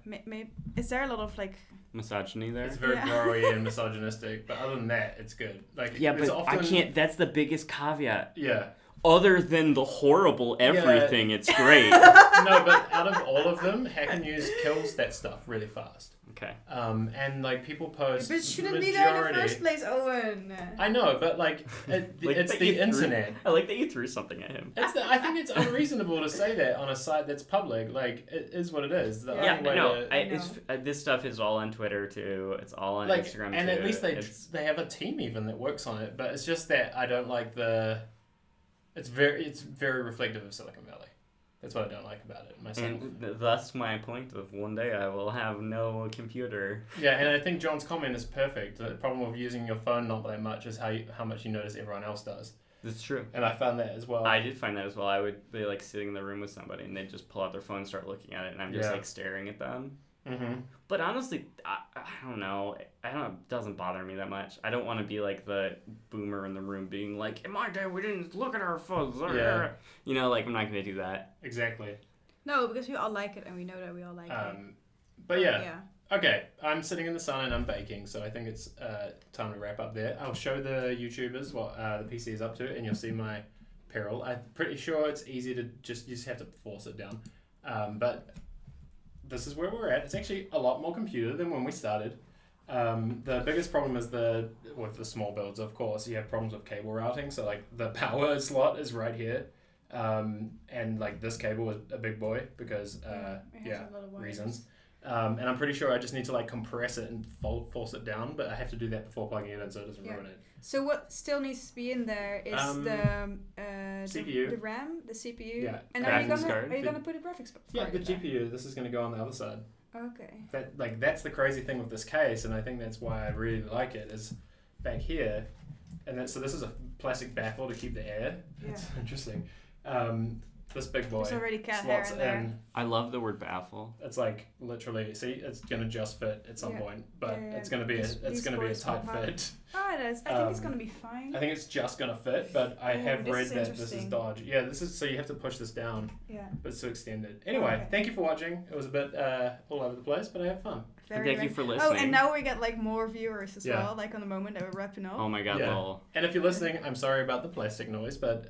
Is there a lot of like? Misogyny there. It's very Yeah. growy and misogynistic, but other than that, it's good. Like Yeah, it's but often, I can't. That's the biggest caveat. Yeah. Other than the horrible everything, it's great. No, but out of all of them, Hacker News kills that stuff really fast. Okay. And like people post. But shouldn't majority, be there in the first place, Owen. I know, but like it's that the you threw- internet. I like that you threw something at him. I think it's unreasonable to say that on a site that's public. Like it is what it is. The Yeah, only way no. to, It's this stuff is all on Twitter too. It's all on like, Instagram and too. at least It's- they have a team even that works on it. But it's just that I don't like the. It's very reflective of Silicon Valley. That's what I don't like about it myself. and thus my point of one day I will have no computer. Yeah, and I think John's comment is perfect. The problem with using your phone not that much is how much you notice everyone else does. That's true. And I found that as well. I did find that as well. I would be like sitting in the room with somebody and they'd just pull out their phone and start looking at it, and I'm just Yeah. like staring at them. Mm-hmm. But honestly, I don't know. It doesn't bother me that much. I don't want to be like the boomer in the room being like, in my day, we didn't look at our phones. Yeah. You know, like, I'm not going to do that. Exactly. No, because we all like it, and we know that we all like it. But yeah. Yeah. Okay, I'm sitting in the sun and I'm baking, so I think it's time to wrap up there. I'll show the YouTubers what the PC is up to, and you'll see my peril. I'm pretty sure it's easy to you just have to force it down. But this is where we're at. It's actually a lot more computer than when we started. The biggest problem is with the small builds, of course, you have problems with cable routing. So like the power slot is right here. And like this cable was a big boy because It has a lot of wires. reasons. And I'm pretty sure I just need to like compress it and force it down, but I have to do that before plugging it in so it doesn't ruin it. So what still needs to be in there is CPU. the RAM, the CPU. Yeah. And Graphics card. are you gonna put a graphics Yeah, card the in there? GPU. This is going to go on the other side. Okay. That's the crazy thing with this case, and I think that's why I really like it. Is back here, and so this is a plastic baffle to keep the air. It's interesting. This big boy There's already cat hair slots in there. in. I love the word baffle. It's like literally, see, it's gonna just fit at some Yeah. point, but Yeah, it's gonna be These a boys tight will have- fit. Oh, it is. I think it's Um, gonna be fine. I think it's just gonna fit, but I Ooh, have this read is that this is interesting. Dodge. Yeah, this is so you have to push this down, Yeah. but it's to extend it. Anyway, Okay. thank you for watching. It was a bit all over the place, but I had fun. And thank you Very for Oh, listening. and now we get like more viewers as Yeah. well. Like on the moment that we're wrapping up. Oh my god, Yeah. lol. And if you're listening, I'm sorry about the plastic noise, but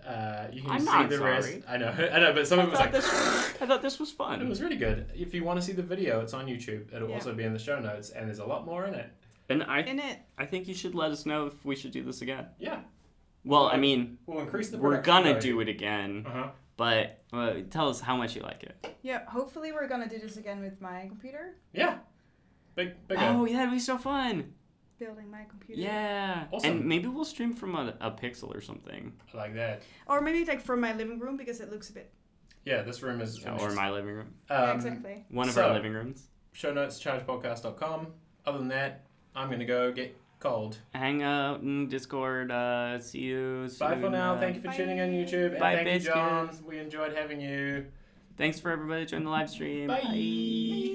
you can I'm see not the rest. sorry. I know, but some of it was like. I thought this was It fun. was really good. If you want to see the video, it's on YouTube. It'll Yeah. also be in the show notes, and there's a lot more in it. And In it. I think you should let us know if we should do this again. Yeah, Well, I mean, we'll increase the. we're gonna do it again, Uh-huh. but tell us how much you like it. Yeah. Hopefully we're gonna do this again with my computer. Yeah. Big. Oh, yeah, that'd be so fun. Building my computer. Yeah. Awesome. And maybe we'll stream from a Pixel or something. I like that. Or maybe like from my living room because it looks a bit. Yeah, this room is. Or my living room. Yeah, exactly. One of so- our living rooms. Show notes, chargepodcast.com. Other than that, I'm going to go get cold. Hang out in Discord. See you soon. Bye for now. Thank you for Bye. tuning in, YouTube. And Bye, thank you, John. biscuits. We enjoyed having you. Thanks for everybody joining the live stream. Bye.